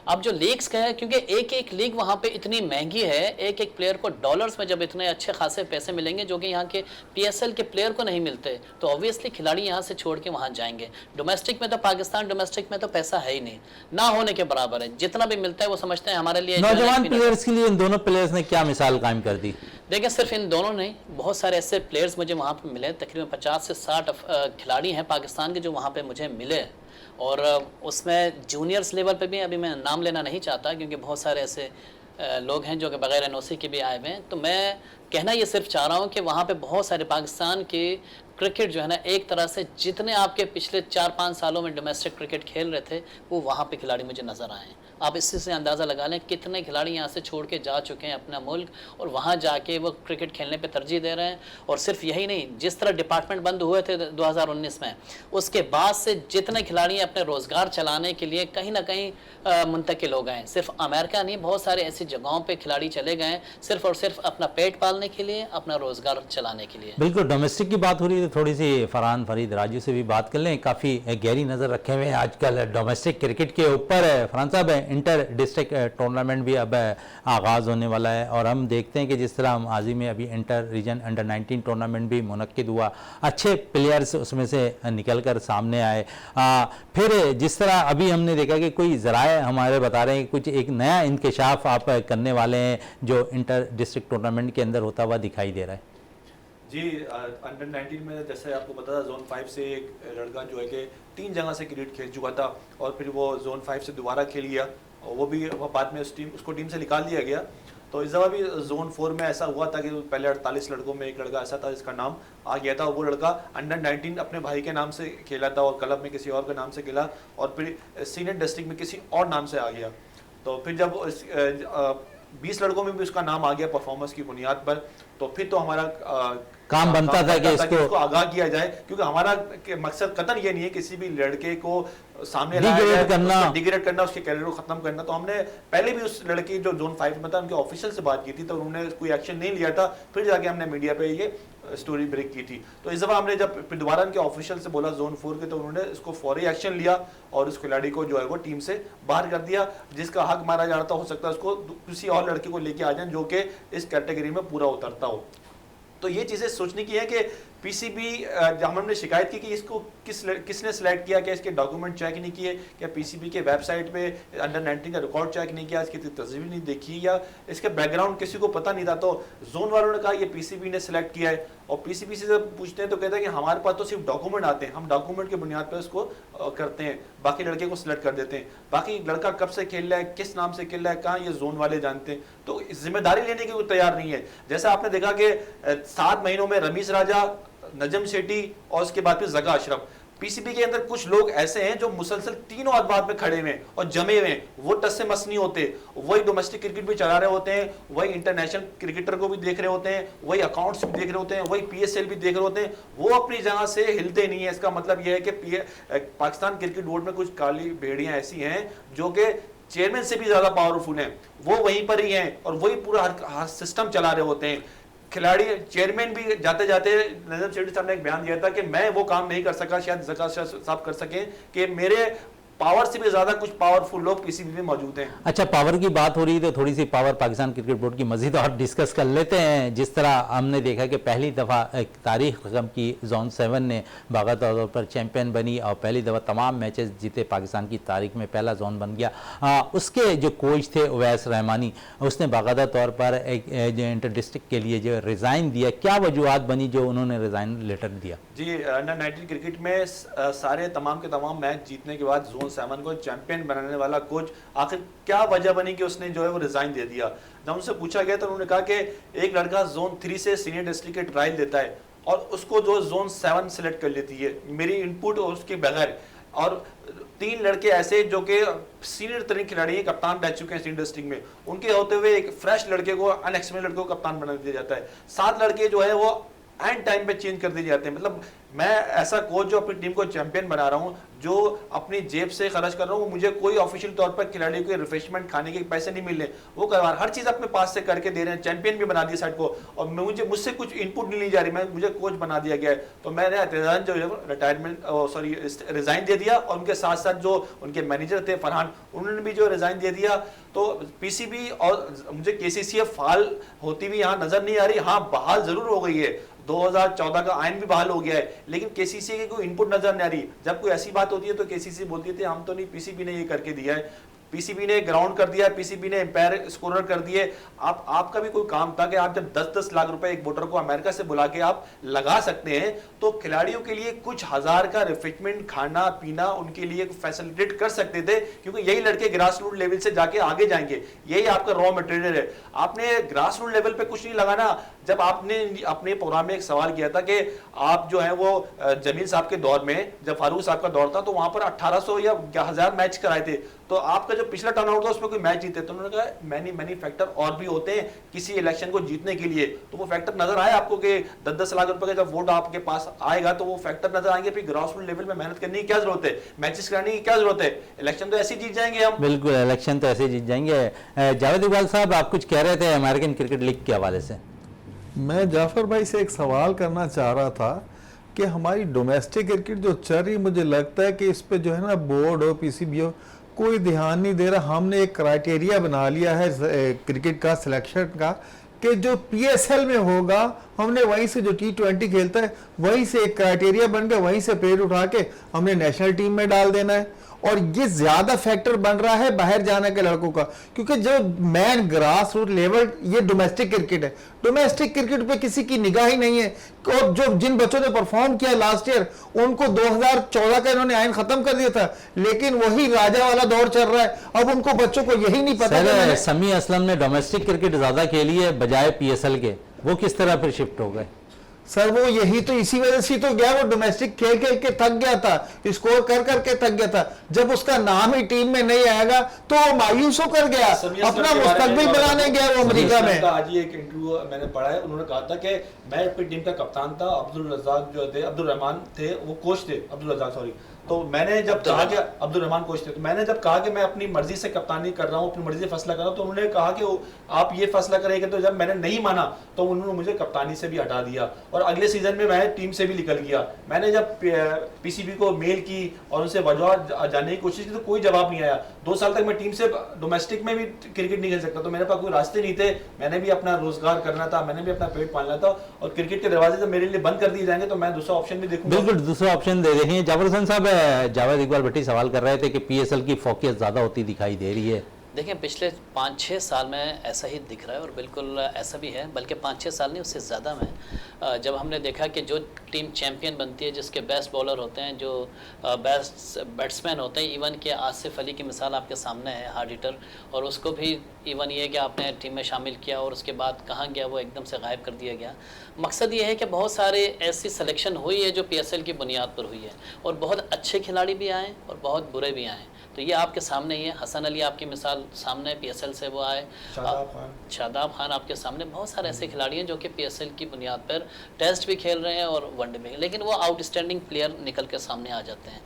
अब जो लीग्स का है, क्योंकि एक एक लीग वहाँ पे इतनी महंगी है, एक एक प्लेयर को डॉलर्स में जब इतने अच्छे खासे पैसे मिलेंगे जो कि यहाँ के PSL के प्लेयर को नहीं मिलते, तो ऑब्वियसली खिलाड़ी यहाँ से छोड़ के वहाँ जाएंगे। डोमेस्टिक में तो पाकिस्तान डोमेस्टिक में तो पैसा है ही नहीं, ना होने के बराबर है, जितना भी मिलता है वो समझते हैं हमारे लिए। नौजवान प्लेयर्स के लिए इन दोनों प्लेयर्स ने क्या मिसाल कायम कर दी? देखिए, सिर्फ इन दोनों नहीं, बहुत सारे ऐसे प्लेयर्स मुझे वहाँ पे मिले, तकरीबन 50 से 60 खिलाड़ी हैं पाकिस्तान के जो वहाँ पे मुझे मिले, और उसमें जूनियर्स लेवल पे भी अभी मैं नाम लेना नहीं चाहता, क्योंकि बहुत सारे ऐसे लोग हैं जो कि बगैर NOC के भी आए हुए हैं। तो मैं कहना ये सिर्फ चाह रहा हूँ कि वहाँ पे बहुत सारे पाकिस्तान के क्रिकेट जो है ना, एक तरह से जितने आपके पिछले 4-5 सालों में डोमेस्टिक क्रिकेट खेल रहे थे, वो वहाँ पे खिलाड़ी मुझे नज़र आए हैं। आप इससे से अंदाज़ा लगा लें कितने खिलाड़ी यहाँ से छोड़ के जा चुके हैं अपना मुल्क, और वहाँ जाके वो क्रिकेट खेलने पे तरजीह दे रहे हैं। और सिर्फ यही नहीं, जिस तरह डिपार्टमेंट बंद हुए थे 2019 में, उसके बाद से जितने खिलाड़ी अपने रोज़गार चलाने के लिए कहीं ना कहीं मुंतकिल हो गए। सिर्फ अमेरिका नहीं, बहुत सारे ऐसी जगहों पर खिलाड़ी चले गए सिर्फ और सिर्फ अपना पेट पालने के लिए, अपना रोज़गार चलाने के लिए। बिल्कुल, डोमेस्टिक की बात हो रही है तो थोड़ी सी फरहान फरीद राजू से भी बात कर लें। काफ़ी गहरी नज़र रखे हुए हैं आजकल डोमेस्टिक क्रिकेट के ऊपर। फरहान साहब, इंटर डिस्ट्रिक्ट टूर्नामेंट भी अब आगाज़ होने वाला है, और हम देखते हैं कि जिस तरह माजी में अभी इंटर रीजन अंडर 19 टूर्नामेंट भी मुनक्किद हुआ, अच्छे प्लेयर्स उसमें से निकल कर सामने आए। फिर जिस तरह अभी हमने देखा कि कोई ज़राए हमारे बता रहे हैं कुछ एक नया इंकशाफ आप करने वाले हैं जो इंटर डिस्ट्रिक्ट टूर्नामेंट के अंदर होता हुआ दिखाई दे रहा है। जी, अंडर 19 में जैसे आपको पता था, जोन 5 से एक लड़का जो है कि 3 जगह से क्रिकेट खेल चुका था, और फिर वो जोन 5 से दोबारा खेल गया, और वो भी बाद में उसको टीम से निकाल दिया गया। तो इस दफ़ा भी जोन 4 में ऐसा हुआ था कि पहले 48 लड़कों में एक लड़का ऐसा था जिसका नाम आ गया था। वो लड़का अंडर 19 अपने भाई के नाम से खेला था और क्लब में किसी और के नाम से खेला और फिर सीनियर डिस्ट्रिक्ट में किसी और नाम से आ गया। तो फिर जब 20 लड़कों में भी उसका नाम आ गया परफॉर्मेंस की बुनियाद पर, तो फिर तो हमारा काम बनता था कि इसको आगाह किया जाए, क्योंकि हमारा मकसद कतन ये नहीं है किसी भी लड़के को सामने डिग्रेड करना, उसके कैरियर को खत्म करना। तो हमने पहले भी उस लड़की जो जोन 5 में था उनके ऑफिशियल से बात की थी, तो उन्होंने कोई एक्शन नहीं लिया था। फिर जाके हमने मीडिया पे ये स्टोरी ब्रेक की थी। तो इस दफा हमने जब फिर दोबारा उनके ऑफिशियल से बोला जोन 4 के, तो उन्होंने इसको फौरी एक्शन लिया और उस खिलाड़ी को जो है वो टीम से बाहर कर दिया, जिसका हक मारा जा रहा था। हो सकता है उसको किसी और लड़के को लेके आ जाए जो कि इस कैटेगरी में पूरा उतरता हो। तो ये चीज़ें सोचने की है कि पीसीबी हमने शिकायत की कि इसको किसने सिलेक्ट किया, क्या इसके डॉक्यूमेंट चेक नहीं किए, क्या पीसीबी के वेबसाइट पे अंडर 19 का रिकॉर्ड चेक नहीं किया, इसकी तस्वीर नहीं देखी, या इसके बैकग्राउंड किसी को पता नहीं था। तो जोन वालों ने कहा ये पीसीबी ने सिलेक्ट किया है, और पीसीबी से जब पूछते हैं तो कहते हैं कि हमारे पास तो सिर्फ डॉक्यूमेंट आते हैं, हम डॉक्यूमेंट के बुनियाद पर इसको करते हैं, बाकी लड़के को सिलेक्ट कर देते हैं। बाकी लड़का कब से खेल रहा है, किस नाम से खेल रहा है, कहाँ, ये जोन वाले जानते हैं। तो जिम्मेदारी लेने की कोई तैयार नहीं है। जैसा आपने देखा कि 7 महीनों में रमीज राजा, नजम शेट्टी और उसके बाद फिर जगा अशरफ, पीसीबी के अंदर कुछ लोग ऐसे हैं जो मुसलसल तीनों अदबात में खड़े हुए और जमे हुए हैं। वो टस से मस नहीं होते, वही डोमेस्टिक क्रिकेट भी चला रहे होते हैं, वही इंटरनेशनल क्रिकेटर को भी देख रहे होते हैं, वही अकाउंट्स भी देख रहे होते हैं, वही पीएसएल भी देख रहे होते हैं। वो अपनी जगह से हिलते नहीं है। इसका मतलब यह है कि पाकिस्तान क्रिकेट बोर्ड में कुछ काली भेड़ियां ऐसी हैं जो कि चेयरमैन से भी ज्यादा पावरफुल हैं, वो वहीं पर ही हैं और वही पूरा हर सिस्टम चला रहे होते हैं। खिलाड़ी चेयरमैन भी जाते जाते नजम शेट्टी साहब ने एक बयान दिया था कि मैं वो काम नहीं कर सका, शायद जका साहब कर सकें, कि मेरे पावर से भी ज्यादा कुछ पावरफुल लोग पीसीबी में मौजूद हैं। अच्छा, पावर की बात हो रही है तो थोड़ी सी पावर पाकिस्तान क्रिकेट बोर्ड की मजीद और डिस्कस कर लेते हैं। जिस तरह हमने देखा कि पहली दफ़ा एक तारीख रकम की जोन 7 ने बाकायदा तौर पर चैंपियन बनी और पहली दफ़ा तमाम मैचेस जीते, पाकिस्तान की तारीख में पहला जोन बन गया। उसके जो कोच थे उवैस रहमानी, उसने बाकायदा तौर पर एक जो इंटर डिस्ट्रिक्ट के लिए जो रिज़ाइन दिया, क्या वजूहत बनी जो उन्होंने रिज़ाइन लेटर दिया? जी, अंडर 19 क्रिकेट में सारे तमाम के तमाम मैच जीतने के बाद जोन 7 को चैंपियन बनाने वाला कोच आखिर क्या वजह बनी कि उसने जो है वो रिजाइन दे दिया। जब उनसे पूछा गया तो उन्होंने कहा कि एक लड़का जोन 3 से सीनियर डिस्ट्रिक्ट के ट्रायल देता है और उसको जो जोन 7 सेलेक्ट कर लेती है मेरी इनपुट और उसके बगैर, और 3 लड़के ऐसे जो कि सीनियर तरीन खिलाड़ी हैं, कप्तान रह चुके हैं सीनियर डिस्ट्रिक्ट में, उनके होते हुए एक फ्रेश लड़के को, अनएक्सपीरियंस लड़के को कप्तान बना दिया जाता है। 7 लड़के जो है वो एंड टाइम पे चेंज कर दिए जाते हैं। मतलब मैं ऐसा कोच जो अपनी टीम को चैंपियन बना रहा हूं, जो अपनी जेब से खर्च कर रहा हूं, मुझे कोई ऑफिशियल तौर पर खिलाड़ियों के रिफ्रेशमेंट खाने के पैसे नहीं मिल रहे, वो करवा हर चीज अपने पास से करके दे रहे हैं, चैंपियन भी बना दिया साइड को, और मुझसे कुछ इनपुट नहीं ली जा रही, मुझे कोच बना दिया गया है। तो मैंने एतजाज जो है रिटायरमेंट रिजाइन दे दिया, और उनके साथ साथ जो उनके मैनेजर थे फरहान, उन्होंने भी जो रिजाइन दे दिया। तो पीसीबी और मुझे केसीसीएफ फाल होती हुई यहाँ नजर नहीं आ रही। हाँ, बहाल जरूर हो गई है, 2014 का आइन भी बहाल हो गया है, लेकिन केसीसी की कोई इनपुट नजर नहीं आ रही। जब कोई ऐसी बात होती है तो केसीसी बोलती थी हम तो नहीं, पीसीबी ने ये करके दिया है, पीसीबी ने ग्राउंड कर दिया, पीसीबी ने एम्पायर स्कोरर कर दिए। आपका भी कोई काम था कि आप जब 10-10 लाख रुपए एक वोटर को अमेरिका से बुला के आप लगा सकते हैं, तो खिलाड़ियों के लिए कुछ हजार का रिफ्रेशमेंट, खाना पीना उनके लिए फैसिलिटेट कर सकते थे, क्योंकि यही लड़के ग्रास रूट लेवल से जाके आगे जाएंगे, यही आपका रॉ मटेरियल है। आपने ग्रास रूट लेवल पे कुछ नहीं लगाना। जब आपने अपने प्रोग्राम में एक सवाल किया था कि आप जो है वो जमील साहब के दौर में, जब फारूक साहब का दौर था, तो वहां पर 1800 या 1000 मैच कराए थे, तो आपका जो पिछला टर्नआउट था उसमें कोई मैच जीते, तो उन्होंने कहा मैनी फैक्टर और भी होते हैं किसी इलेक्शन को जीतने के लिए। तो वो फैक्टर नजर आए आपको कि 10-10 लाख रुपए का जब वोट आपके पास आएगा तो वो फैक्टर नजर आएंगे। फिर ग्रास रूट लेवल में मेहनत करने की क्या जरूरत है, मैचेस कराने की क्या जरूरत है, इलेक्शन तो ऐसे जीत जाएंगे हम। बिल्कुल, इलेक्शन तो ऐसे जीत जाएंगे। जावेद इकबाल साहब, आप कुछ कह रहे थे अमेरिकन क्रिकेट लीग के हवाले से। मैं जाफर भाई से एक सवाल करना चाह रहा था कि हमारी डोमेस्टिक क्रिकेट जो चल रही, मुझे लगता है कि इस पे जो है ना बोर्ड हो, पीसीबी हो, कोई ध्यान नहीं दे रहा। हमने एक क्राइटेरिया बना लिया है क्रिकेट का सिलेक्शन का कि जो पीएसएल में होगा, हमने वहीं से जो T20 खेलता है वहीं से एक क्राइटेरिया बन गया, वहीं से प्लेयर उठा के हमने नेशनल टीम में डाल देना है। और ये ज्यादा फैक्टर बन रहा है बाहर जाने के लड़कों का, क्योंकि जो मैन ग्रास रूट लेवल ये डोमेस्टिक क्रिकेट है, डोमेस्टिक क्रिकेट पे किसी की निगाह ही नहीं है। और जो जिन बच्चों ने परफॉर्म किया लास्ट ईयर, उनको 2014 का इन्होंने आयन खत्म कर दिया था, लेकिन वही राजा वाला दौर चल रहा है। अब उनको बच्चों को यही नहीं पता। सर समी असलम ने डोमेस्टिक क्रिकेट ज्यादा खेली है बजाय पीएसएल के, वो किस तरह फिर शिफ्ट हो गए? सर वो यही तो इसी वजह से तो गया, वो डोमेस्टिक खेल खेल के थक गया था, स्कोर कर करके थक गया था। जब उसका नाम ही टीम में नहीं आएगा तो वो मायूस होकर गया, अपना मुस्तकबिल बनाने गया वो अमेरिका में। आज ही एक इंटरव्यू मैंने पढ़ा है, उन्होंने कहा था कि मैं अपनी टीम का कप्तान था, अब्दुल रज़ाक जो थे, अब्दुल रहमान थे वो कोच थे, अब्दुल रज़ाक सॉरी, तो मैंने जब कहा कि अब्दुल रहमान कोच थे, तो मैंने जब कहा कि मैं अपनी मर्जी से कप्तानी कर रहा हूँ, अपनी मर्जी से फैसला कर रहा हूँ, तो उन्होंने कहा कि आप ये फैसला करेंगे। तो जब मैंने नहीं माना तो उन्होंने मुझे कप्तानी से भी हटा दिया और अगले सीजन में मैं टीम से भी निकल गया। मैंने जब पीसीबी को मेल की और उनसे वजह जानने की कोशिश की तो कोई जवाब नहीं आया। 2 साल तक मैं टीम से डोमेस्टिक में भी क्रिकेट नहीं खेल सकता, तो मेरे पास कोई रास्ते नहीं थे। मैंने भी अपना रोजगार करना था, मैंने भी अपना पेट पालना था, और क्रिकेट के दरवाजे जब मेरे लिए बंद कर दिए जाएंगे तो मैं दूसरा ऑप्शन भी देखूंगा। बिल्कुल दूसरा ऑप्शन दे रही है। जाफर हुसैन साहब, जावेद इकबाल भट्टी सवाल कर रहे थे कि पीएसएल की फोकस ज्यादा होती दिखाई दे रही है। देखिए पिछले 5-6 साल में ऐसा ही दिख रहा है और बिल्कुल ऐसा भी है, बल्कि 5-6 साल नहीं उससे ज़्यादा में जब हमने देखा कि जो टीम चैंपियन बनती है, जिसके बेस्ट बॉलर होते हैं, जो बेस्ट बैट्समैन होते हैं, इवन कि आसिफ अली की मिसाल आपके सामने है, हार्ड हिटर, और उसको भी इवन ये कि आपने टीम में शामिल किया और उसके बाद कहाँ गया वो एकदम से गायब कर दिया गया। मकसद ये है कि बहुत सारे ऐसी सिलेक्शन हुई है जो पीएसएल की बुनियाद पर हुई है, और बहुत अच्छे खिलाड़ी भी आए और बहुत बुरे भी आए। तो ये आपके सामने ही है। हसन अली आपकी मिसाल सामने, पीएसएल से वो आए। शादाब खान आपके सामने, बहुत सारे ऐसे खिलाड़ी हैं जो कि पीएसएल की बुनियाद पर टेस्ट भी खेल रहे हैं और वनडे में, लेकिन वो आउटस्टैंडिंग प्लेयर निकल के सामने आ जाते हैं।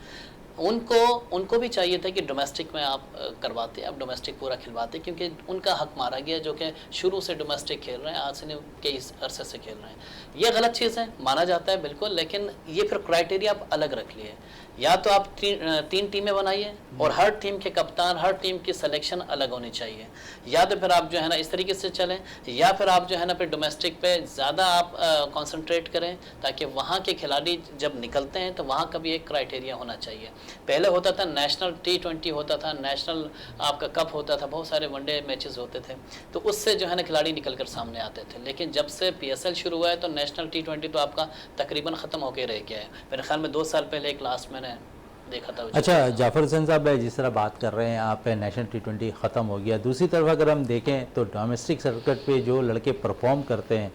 उनको भी चाहिए था कि डोमेस्टिक में आप करवाते, आप डोमेस्टिक पूरा खिलवाते, क्योंकि उनका हक मारा गया जो कि शुरू से डोमेस्टिक खेल रहे हैं, आज से नहीं कई अरसे से खेल रहे हैं। ये गलत चीज़ है, माना जाता है बिल्कुल, लेकिन ये फिर क्राइटेरिया आप अलग रख लिए। या तो आप तीन टीमें बनाइए और हर टीम के कप्तान, हर टीम की सिलेक्शन अलग होनी चाहिए, या तो फिर आप जो है ना इस तरीके से चलें, या फिर आप जो है ना फिर डोमेस्टिक पे ज़्यादा आप कंसंट्रेट करें, ताकि वहाँ के खिलाड़ी जब निकलते हैं तो वहाँ का भी एक क्राइटेरिया होना चाहिए। पहले होता था नेशनल T20 होता था, नेशनल आपका कप होता था, बहुत सारे वनडे मैचेस होते थे, तो उससे जो है ना खिलाड़ी निकल कर सामने आते थे। लेकिन जब से पीएसएल शुरू हुआ है तो नेशनल T20 तो आपका तकरीबन ख़त्म होकर रह गया है। मेरे ख्याल में 2 साल पहले एक लास्ट मैंने देखा था। अच्छा जाफर हुसैन साहब, जिस तरह बात कर रहे हैं आप, नेशनल T20 ख़त्म हो गया, दूसरी तरफ अगर हम देखें तो डोमेस्टिक सर्किट पे जो लड़के परफॉर्म करते हैं,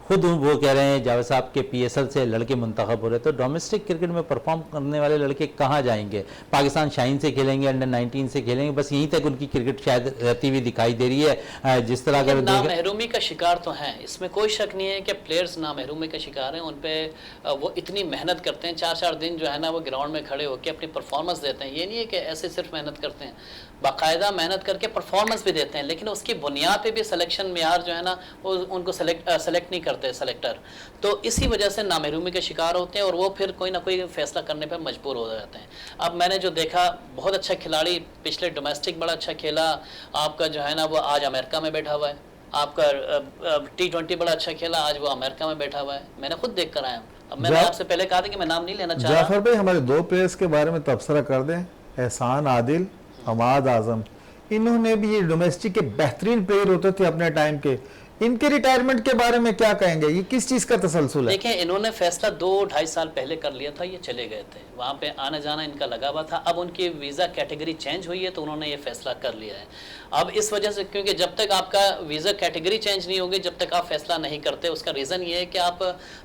खुद वो कह रहे हैं जावेद साहब के पीएसएल से लड़के मुंतखब हो रहे, तो डोमेस्टिक क्रिकेट में परफॉर्म करने वाले लड़के कहाँ जाएंगे? पाकिस्तान शाहीन से खेलेंगे, अंडर 19 से खेलेंगे, बस यहीं तक उनकी क्रिकेट शायद रहती हुई दिखाई दे रही है। जिस तरह अगर नामहरूमी का शिकार तो हैं, इसमें कोई शक नहीं है कि प्लेयर्स नामहरूमी का शिकार हैं। उन पर वो इतनी मेहनत करते हैं, 4-4 दिन जो है ना वो ग्राउंड में खड़े होकर अपनी परफॉर्मेंस देते हैं। ये नहीं है कि ऐसे सिर्फ मेहनत करते हैं, बाकायदा मेहनत करके परफॉर्मेंस भी देते हैं, लेकिन उसकी बुनियाद पे भी सिलेक्शन मेयार जो है ना वो उनको सेलेक्ट नहीं करते सेलेक्टर, तो इसी वजह से नामहरूमी के शिकार होते हैं और वो फिर कोई ना कोई फैसला करने पर मजबूर हो जाते हैं। अब मैंने जो देखा, बहुत अच्छा खिलाड़ी पिछले डोमेस्टिक बड़ा अच्छा खेला, आपका जो है ना वो आज अमेरिका में बैठा हुआ है, आपका T20 बड़ा अच्छा खेला, आज वो अमेरिका में बैठा हुआ है, मैंने खुद देख कर आया। अब मैंने आपसे पहले कहा था कि मैं नाम नहीं लेना चाह रहा। जाफर भाई, हमारे 2 प्लेयर्स के बारे में तबसरा कर दें, एहसान आदिल, हमाद आजम, इन्होंने भी ये डोमेस्टिक के बेहतरीन प्लेयर होते थे अपने टाइम के। इनके रिटायरमेंट के बारे में क्या कहेंगे? ये किस चीज का तसलसल है? देखिए, इन्होंने फैसला 2-2.5 साल पहले कर लिया था, ये चले गए थे, वहाँ पे आना जाना इनका लगा हुआ था। अब उनकी वीज़ा कैटेगरी चेंज हुई है तो उन्होंने ये फैसला कर लिया है। अब इस वजह से, क्योंकि जब तक आपका वीज़ा कैटेगरी चेंज नहीं होगी, जब तक आप फैसला नहीं करते, उसका रीज़न ये है कि आप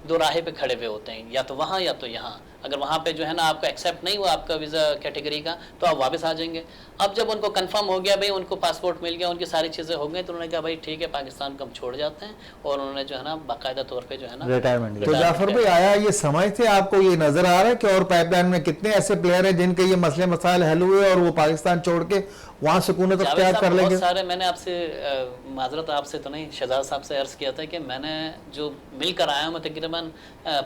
2 राहे पे खड़े हुए होते हैं, या तो वहाँ या तो यहाँ। अगर वहाँ पे जो है ना आपका एक्सेप्ट नहीं हुआ आपका वीज़ा कैटेगरी का, तो आप वापस आ जाएंगे। अब जब उनको कंफर्म हो गया, भाई उनको पासपोर्ट मिल गया, उनकी सारी चीज़ें हो गई, तो उन्होंने कहा भाई ठीक है, पाकिस्तान को हम छोड़ जाते हैं, और उन्होंने जो है ना बाकायदा तौर पे जो है ना रिटायरमेंट। तो जाफर भाई, आया ये समझ थे आपको, ये नजर आ रहा है कि और पाइपलाइन में कितने ऐसे प्लेयर हैं जिनके ये मसले मसाइल हल हुए और वो पाकिस्तान छोड़ के वहाँ सुकूनत अख्तियार कर लेंगे? सारे मैंने आपसे माजरत आपसे तो नहीं, शहजाद साहब से अर्ज़ किया था कि मैंने जो मिलकर आया हूँ तकरीबन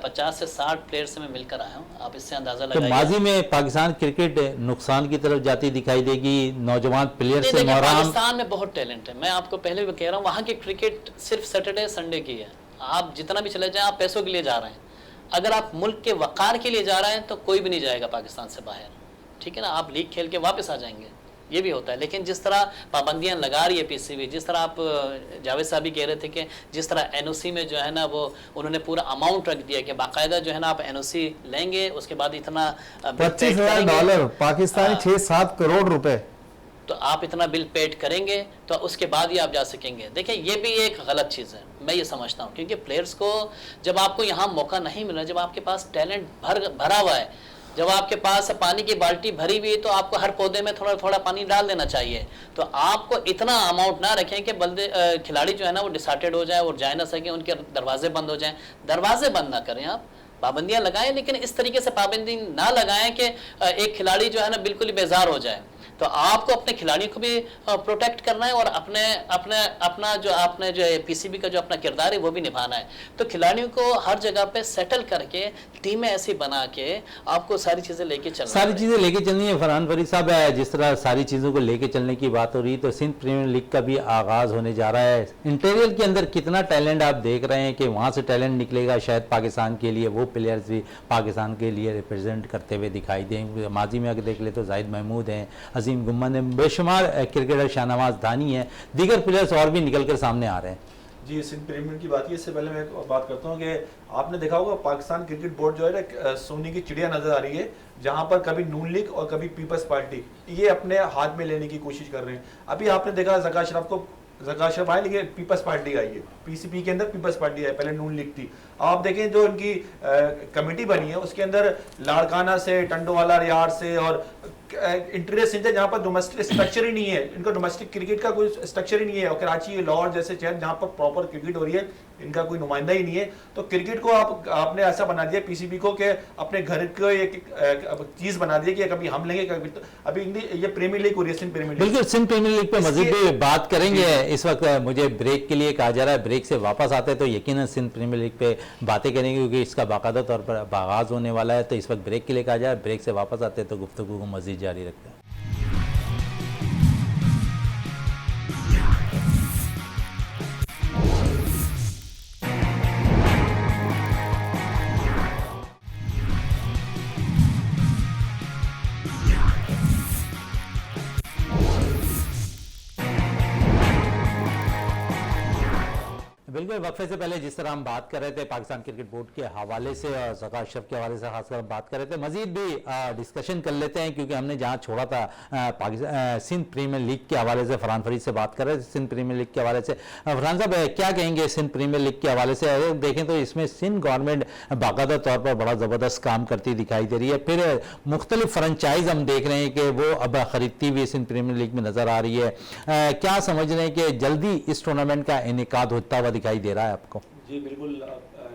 50 से 60 प्लेयर से मैं मिलकर आया हूँ। आप इससे अंदाज़ा तो लगाइए। माजी में पाकिस्तान क्रिकेट नुकसान की तरफ जाती दिखाई देगी, नौजवान प्लेयर से पाकिस्तान में बहुत टैलेंट है। मैं आपको पहले भी कह रहा हूँ, वहाँ की क्रिकेट सिर्फ सैटरडे संडे की है। आप जितना भी चले जाएँ, आप पैसों के लिए जा रहे हैं। अगर आप मुल्क के वक़ार के लिए जा रहे हैं तो कोई भी नहीं जाएगा पाकिस्तान से बाहर। ठीक है ना, आप लीग खेल के वापस आ जाएंगे, ये भी होता है। लेकिन जिस तरह पाबंदियां लगा रही है पीसीबी, जिस तरह आप जावेद साहब भी कह रहे थे कि जिस तरह एनओसी में जो है ना वो उन्होंने पूरा अमाउंट रख दिया कि बाकायदा जो है ना आप एनओसी लेंगे, उसके बाद इतना $25,000 पाकिस्तानी 6-7 करोड़ रुपए, तो आप इतना बिल पेड करेंगे तो उसके बाद ही आप जा सकेंगे। देखिए ये भी एक गलत चीज़ है, मैं ये समझता हूँ, क्योंकि प्लेयर्स को जब आपको यहाँ मौका नहीं मिला, जब आपके पास टैलेंट भरा हुआ है, जब आपके पास पानी की बाल्टी भरी हुई है, तो आपको हर पौधे में थोड़ा थोड़ा पानी डाल देना चाहिए। तो आपको इतना अमाउंट ना रखें कि खिलाड़ी जो है ना वो डिसहार्टेड हो जाए और जा ना सके, उनके दरवाजे बंद हो जाएं। दरवाजे बंद ना करें, आप पाबंदियां लगाएं, लेकिन इस तरीके से पाबंदी ना लगाएं कि एक खिलाड़ी जो है ना बिल्कुल ही बेजार हो जाए। तो आपको अपने खिलाड़ियों को भी प्रोटेक्ट करना है और अपना जो पीसीबी का जो अपना किरदार है वो भी निभाना है। तो खिलाड़ियों को हर जगह पे सेटल करके टीमें ऐसी बना के आपको सारी चीज़ें लेके चलना, सारी चीज़ें लेके चलनी है। फरहान फरीद साहब, जिस तरह सारी चीज़ों को लेके चलने की बात हो रही है, तो सिंध प्रीमियर लीग का भी आगाज़ होने जा रहा है। इंटीरियर के अंदर कितना टैलेंट आप देख रहे हैं कि वहाँ से टैलेंट निकलेगा, शायद पाकिस्तान के लिए वो प्लेयर्स भी पाकिस्तान के लिए रिप्रेजेंट करते हुए दिखाई दें। माजी में अगर देख ले तो जाहिद महमूद हैं, अजीम गुम्मद हैं, बेशुमार क्रिकेटर, शाहनवाज दानी है, दीगर प्लेयर्स और भी निकल कर सामने आ रहे हैं। जी, सिंध प्रीमियर की बात की, इससे पहले मैं एक बात करता हूँ कि आपने देखा होगा पाकिस्तान क्रिकेट बोर्ड जो है ना सोने की चिड़िया नजर आ रही है, जहां पर कभी नून लीग और कभी पीपल्स पार्टी ये अपने हाथ में लेने की कोशिश कर रहे हैं। अभी आपने देखा ज़का अशरफ आए, लेकिन पीपल्स पार्टी आई है, पीसीपी के अंदर पीपल्स पार्टी है, पहले नून लीग थी। आप देखें जो इनकी कमेटी बनी है उसके अंदर लाड़काना से, टंडोवाला रियाड़ से और इंटीरियर सिंध है, जहाँ पर डोमेस्टिक स्ट्रक्चर ही नहीं है, इनका डोमेस्टिक क्रिकेट का कोई स्ट्रक्चर ही नहीं है। और कराची, लाहौर जैसे शहर जहाँ पर प्रॉपर क्रिकेट हो रही है, इनका कोई नुमाइंदा ही नहीं है। तो क्रिकेट को आपने ऐसा बना दिया पीसीबी को कि अपने घर को एक चीज बना दी कि कभी हम लेंगे, कभी तो अभी ये प्रीमियर लीग हो रही है, सिंध प्रीमियर लीग। बिल्कुल, सिंध प्रीमियर लीग पे मजीद भी बात करेंगे। इस वक्त मुझे ब्रेक के लिए कहा जा रहा है, ब्रेक से वापस आते हैं तो यकीनन सिंध प्रीमियर लीग पे बातें करेंगे, क्योंकि इसका बाकायदा तौर पर आगाज होने वाला है। तो इस वक्त ब्रेक के लिए कहा जा रहा है, ब्रेक से वापस आते हैं तो गुफ्तगू को मजीद जारी रखते हैं। बिल्कुल, वक्फे से पहले जिस तरह हम बात कर रहे थे पाकिस्तान क्रिकेट बोर्ड के हवाले से और ज़का अशरफ के हवाले से खासकर बात कर रहे थे, मजीद भी डिस्कशन कर लेते हैं, क्योंकि हमने जहां छोड़ा था पाकिस्तान सिंध प्रीमियर लीग के हवाले से फरहान फरीद से बात कर रहे थे। सिंध प्रीमियर लीग के हवाले से फरहान साहब क्या कहेंगे सिंध प्रीमियर लीग के हवाले से? अगर देखें तो इसमें सिंध गवर्नमेंट बाकायदा तौर पर बड़ा ज़बरदस्त काम करती दिखाई दे रही है। फिर मुख्तलिफ फ्रेंचाइज हम देख रहे हैं कि वो अब खरीदती हुई सिंध प्रीमियर लीग में नजर आ रही है। क्या समझ रहे हैं कि जल्दी इस टूर्नामेंट का इनेकाद होता हुआ दिखाई दे रहा है आपको? जी बिल्कुल,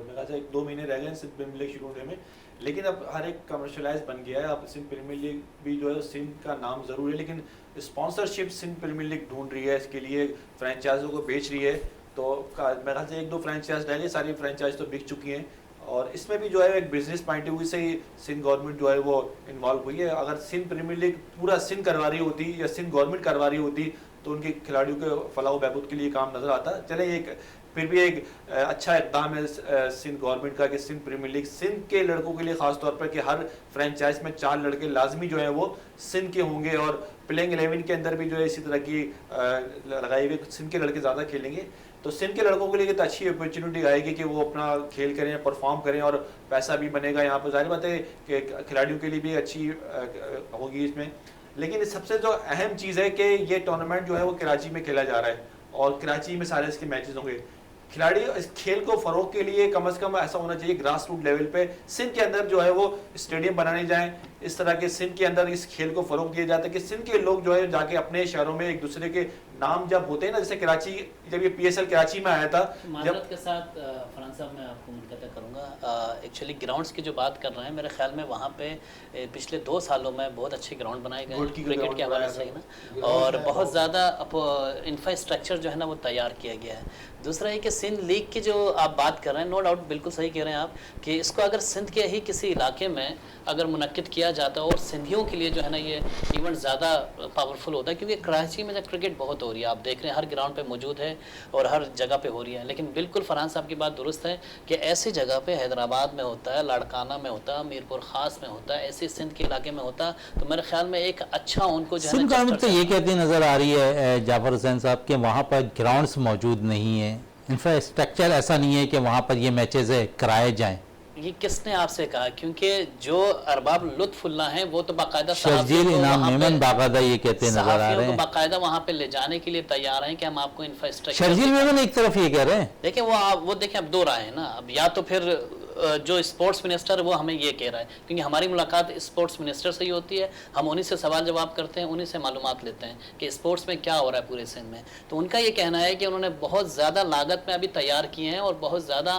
मेरा से 1-2 महीने रह गए सिंध प्रीमियर लीग शुरू होने में, लेकिन अब हर एक कमर्शलाइज बन गया है। अब सिंध प्रीमियर लीग भी जो है सिंध का नाम ज़रूर है, लेकिन स्पॉन्सरशिप सिंध प्रीमियर लीग ढूंढ रही है, इसके लिए फ्रेंचाइजों को बेच रही है। तो मेरे ख्याल से 1-2 फ्रेंचाइज रह गई, सारी फ्रेंचाइज तो बिक चुकी हैं। और इसमें भी जो है एक बिजनेस पॉइंट ऑफ व्यू से ही सिंध गवर्नमेंट जो है वो इन्वॉल्व हुई है। अगर सिंध प्रीमियर लीग पूरा सिंध करवा रही होती या सिंध गवर्नमेंट करवा रही होती तो उनके खिलाड़ियों के फलाह बहबूद के लिए काम नज़र आता। चले एक फिर भी एक अच्छा इक़दाम है सिंध गवर्नमेंट का कि सिंध प्रीमियर लीग सिंध के लड़कों के लिए ख़ास तौर पर कि हर फ्रेंचाइज में 4 लड़के लाजमी जो है वो सिंध के होंगे, और प्लेइंग 11 के अंदर भी जो है इसी तरह की लगाई हुई सिंध के लड़के ज़्यादा खेलेंगे। तो सिंध के लड़कों के लिए तो अच्छी अपॉर्चुनिटी आएगी कि वो अपना खेल करें, परफॉर्म करें और पैसा भी बनेगा। यहाँ पर जाहिर बात है कि खिलाड़ियों के लिए भी अच्छी होगी इसमें। लेकिन सबसे जो अहम चीज़ है कि ये टूर्नामेंट जो है वो कराची में खेला जा रहा है और कराची में सारे इसके मैचेस होंगे। खिलाड़ी इस खेल को फ़रोग के लिए कम से कम ऐसा होना चाहिए ग्रास रूट लेवल पे सिंध के अंदर जो है वो स्टेडियम बनाने जाएं, इस तरह के सिंध के अंदर इस खेल को फ़रोग दिया जाता है कि सिंध के लोग जो है जाके अपने शहरों में एक दूसरे के नाम जब होते हैं ना, जैसे कराची जब ये PSL कराची में आया था। माजरत के साथ फरहान साहब मैं आपको मुनक़ता करूँगा, एक्चुअली ग्राउंड्स की जो बात कर रहे हैं मेरे ख्याल में वहाँ पे पिछले 2 सालों में बहुत अच्छे ग्राउंड बनाए गए हैं क्रिकेट के हवाले से ना, और बहुत ज़्यादा इंफ्रास्ट्रक्चर जो है ना वो तैयार किया गया है। दूसरा है कि सिंध लीग की जो आप बात कर रहे हैं, नो डाउट बिल्कुल सही कह रहे हैं आप कि इसको अगर सिंध के ही किसी इलाके में अगर मुनक्किद किया जाता है और सिंधियों के लिए जो है ना ये इवेंट ज़्यादा पावरफुल होता है, क्योंकि कराची में क्रिकेट बहुत हो रही है, आप देख रहे हैं हर ग्राउंड पे मौजूद है और हर जगह पे हो रही है। लेकिन बिल्कुल फरहान साहब की बात दुरुस्त है कि ऐसी जगह पे हैदराबाद में होता है, लाड़काना में होता है, मीरपुर ख़ास में होता है, ऐसे सिंध के इलाके में होता है, तो मेरे ख्याल में एक अच्छा उनको जो है सिंध ना गवर्नमेंट तो चस्टर ये कहती नज़र आ रही है जाफर हुसैन साहब के वहाँ पर ग्राउंड्स मौजूद नहीं है, इंफ्रास्ट्रक्चर ऐसा नहीं है कि वहाँ पर ये मैचेस कराए जाएं। ये किसने आपसे कहा? क्योंकि जो अरबाब लुत्फुल्लाह हैं वो तो बाकायदा शर्जील इनाम मेमन बाकायदा ये कहते नजर आ रहे हैं, बाकायदा वहाँ पे ले जाने के लिए तैयार हैं कि हम आपको इंफ्रास्ट्रक्चर। शर्जील मेमन एक तरफ ये कह रहे हैं। देखिए वो देखें, अब दो राय है ना, अब या तो फिर जो स्पोर्ट्स मिनिस्टर है वो हमें ये कह रहा है, क्योंकि हमारी मुलाकात स्पोर्ट्स मिनिस्टर से ही होती है, हम उन्हीं से सवाल जवाब करते हैं, उन्हीं से मालूमात लेते हैं कि स्पोर्ट्स में क्या हो रहा है पूरे सिंध में। तो उनका ये कहना है कि उन्होंने बहुत ज़्यादा लागत में अभी तैयार किए हैं और बहुत ज़्यादा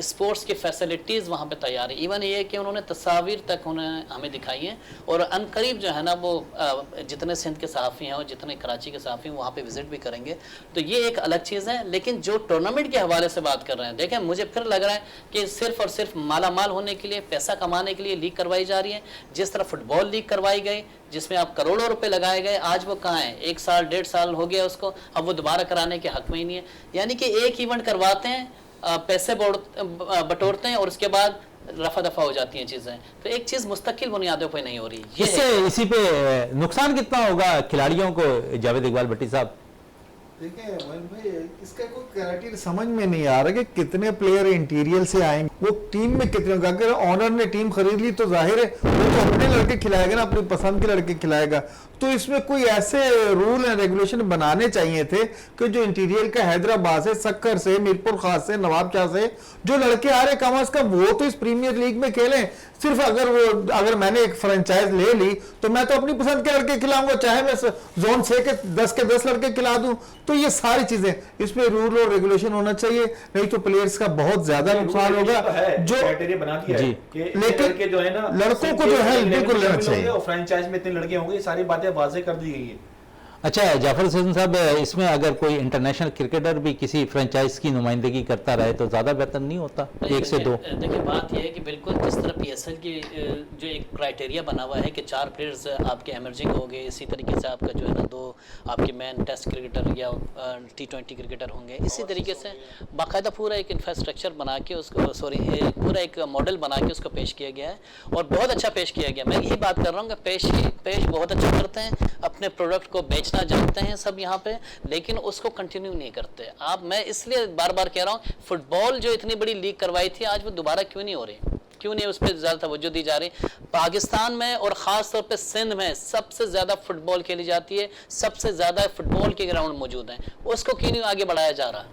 स्पोर्ट्स की फैसिलिटीज़ वहाँ पर तैयार है। इवन ये कि उन्होंने तस्वीर तक उन्हें हमें दिखाई हैं और अनकरीब जो है ना वो जितने सिंध के सहाफ़ी हैं और जितने कराची के सहाफ़ी हैं वहाँ पर विज़िट भी करेंगे। तो ये एक अलग चीज़ है। लेकिन जो टूर्नामेंट के हवाले से बात कर रहे हैं, देखें मुझे फिर लग रहा है कि सिर्फ और सिर्फ माला माल होने के लिए, पैसा कमाने के लिए लीग करवाई जा रही है। जिस तरह फुटबॉल लीग करवाई गई जिसमें आप करोड़ों रुपए लगाए गए, आज वो कहाँ है? 1 साल 1.5 साल हो गया उसको, अब वो दोबारा कराने के हक में ही नहीं है। यानी कि एक इवेंट करवाते हैं, पैसे बटोरते हैं और उसके बाद रफा दफा हो जाती हैं चीज़ें। तो एक चीज़ मुस्तकिल बुनियादों पर नहीं हो रही। इससे इसी पे नुकसान कितना होगा खिलाड़ियों को जावेद इकबाल भट्टी साहब? देखिए भाई, इसका कोई क्राइटेरिया समझ में नहीं आ रहा कि कितने प्लेयर इंटीरियर से आएंगे, वो टीम में कितने। अगर ऑनर ने टीम खरीद ली तो जाहिर है वो तो अपने लड़के खिलाएगा ना, अपनी पसंद के लड़के खिलाएगा। तो इसमें कोई ऐसे रूल एंड रेगुलेशन बनाने चाहिए थे कि जो इंटीरियर का हैदराबाद से, सक्कर से, मीरपुर खास से, नवाबशाह से जो लड़के आ रहे कम अज कम वो तो इस प्रीमियर लीग में खेलें। सिर्फ अगर मैंने एक फ्रेंचाइज ले ली तो मैं तो अपनी पसंद के लड़के खिलाऊंगा, चाहे मैं जोन 6 के 10 के 10 लड़के खिला दूं। तो ये सारी चीजें इसमें रूल और रेगुलेशन होना चाहिए, नहीं तो प्लेयर्स का बहुत ज्यादा नुकसान होगा। जो क्राइटेरिया बना दिया है कि लेकिन जो है ना लड़कों को जो है बिल्कुल लेना चाहिए और फ्रेंचाइज में इतने लड़के होंगे, ये सारी बातें वाज़ेह कर दी गई है। अच्छा जाफर हुसैन साहब, इसमें अगर कोई इंटरनेशनल क्रिकेटर भी किसी फ्रेंचाइज की नुमाइंदगी करता रहे तो ज़्यादा बेहतर नहीं होता? 1 से 2। देखिए बात यह है कि बिल्कुल जिस तरह PSL की जो एक क्राइटेरिया बना हुआ है कि 4 प्लेयर्स आपके एमर्जिंग हो गए, इसी तरीके से आपका जो है ना 2 आपके मैन टेस्ट क्रिकेटर या T20 क्रिकेटर होंगे। इसी तरीके से बाकायदा पूरा एक इंफ्रास्ट्रक्चर बना के उसको पूरा एक मॉडल बना के उसको पेश किया गया है और बहुत अच्छा पेश किया गया। मैं यही बात कर रहा हूँ कि पेश बहुत अच्छा करते हैं, अपने प्रोडक्ट को बेचना जानते हैं सब यहाँ पे, लेकिन उसको कंटिन्यू नहीं करते। मैं इसलिए बार बार कह रहा हूँ, फुटबॉल जो इतनी बड़ी लीग करवाई थी आज वो दोबारा क्यों नहीं हो रही, क्यों नहीं उस पर ज़्यादा तवज्जो दी जा रही? पाकिस्तान में और ख़ास तौर पे सिंध में सबसे ज़्यादा फुटबॉल खेली जाती है, सबसे ज़्यादा फुटबॉल के ग्राउंड मौजूद हैं, उसको क्यों नहीं आगे बढ़ाया जा रहा?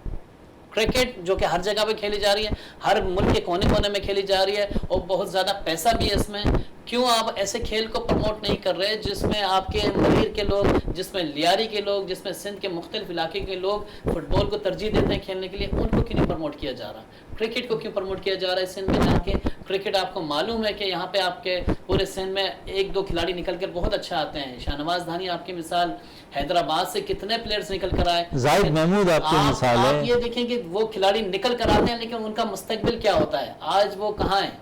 क्रिकेट जो कि हर जगह पे खेली जा रही है, हर मुल्क के कोने कोने में खेली जा रही है और बहुत ज़्यादा पैसा भी है इसमें, क्यों आप ऐसे खेल को प्रमोट नहीं कर रहे जिसमें आपके मरीर के लोग, जिसमें लियारी के लोग, जिसमें सिंध के मुख्तलिफ इलाके के लोग फुटबॉल को तरजीह देते हैं खेलने के लिए, उनको क्यों नहीं प्रमोट किया जा रहा? क्रिकेट को क्यों प्रमोट किया जा रहा है सिंध में जाके? क्रिकेट आपको मालूम है कि यहाँ पे आपके पूरे सिंध में 1-2 खिलाड़ी निकल कर बहुत अच्छा आते हैं। शाहनवाज धानी आपकी मिसाल, हैदराबाद से कितने प्लेयर्स निकल कर आए, जाहिद महमूद आपकी मिसाल है। आप ये देखें कि वो खिलाड़ी निकल कर आते हैं लेकिन उनका मुस्तकबिल क्या होता है, आज वो कहाँ है,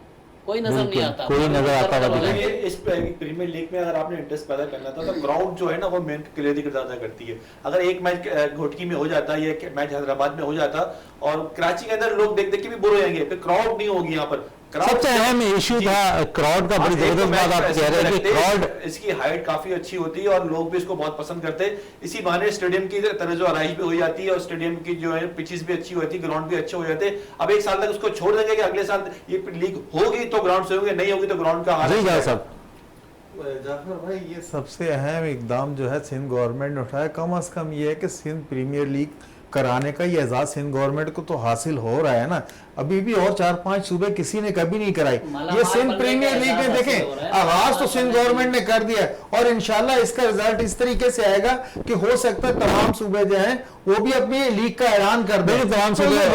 कोई नजर नहीं आता, कोई नजर आता है। इस प्रीमियर लीग में अगर आपने इंटरेस्ट पैदा करना था तो ग्राउंड जो है ना वो मेन क्लियरिटी ज्यादा करती है। अगर एक मैच घोटकी में हो जाता है, एक मैच हैदराबाद में हो जाता और कराची के अंदर लोग देख देख के भी बोर हो जाएंगे, फिर क्राउड नहीं होगी यहाँ पर। सबसे अहम इशू था क्राउड का। बड़ी जबरदस्त बात आप कह रहे हैं कि क्राउड, इसकी हाइट काफी अच्छी होती है और लोग भी इसको बहुत पसंद करते हैं। इसी बहाने स्टेडियम की तरह आराइश भी हो जाती है और स्टेडियम की जो है पिचेस भी अच्छी होती है, ग्राउंड भी अच्छे हो जाते हैं। अब 1 साल तक उसको छोड़ देंगे कि अगले साल ये लीग होगी तो ग्राउंड से होंगे, नहीं होगी तो ग्राउंड का हाल है। जाफर भाई, ये सबसे अहम इकदाम जो है सिंध गवर्नमेंट ने उठाया, कम से कम ये है कि सिंध प्रीमियर लीग कराने का ये एजाज सिंध गवर्नमेंट को तो हासिल हो रहा है ना। अभी भी और 4-5 सूबे किसी ने कभी नहीं कराई। ये सिंध प्रीमियर लीग में देखें आगाज तो सिंध गवर्नमेंट ने कर दिया और इंशाल्लाह इसका रिजल्ट इस तरीके से आएगा कि हो सकता है तमाम सूबे जो हैं वो भी अपनी लीग का ऐलान कर दें। तमाम सूबे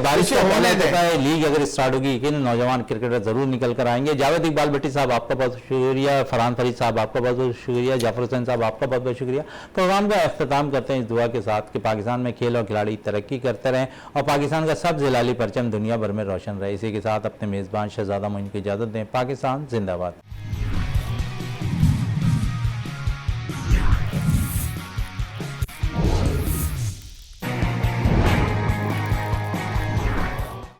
बारिश का होने देता है, लीग अगर स्टार्ट होगी कि नौजवान क्रिकेटर जरूर निकल कर आएंगे। जावेद इकबाल भट्टी साहब आपका बहुत शुक्रिया, फरहान फरीद साहब आपका बहुत बहुत शुक्रिया, जाफर हुसैन साहब आपका बहुत बहुत शुक्रिया। प्रोग्राम का अख्ताम करते हैं इस दुआ के साथ कि पाकिस्तान में खेल और खिलाड़ी तरक्की करते रहें और पाकिस्तान का सब जिलाली परचम दुनिया भर में रोशन रहे। इसी के साथ अपने मेज़बान शहजादा मोइन को इजाज़त दें। पाकिस्तान जिंदाबाद।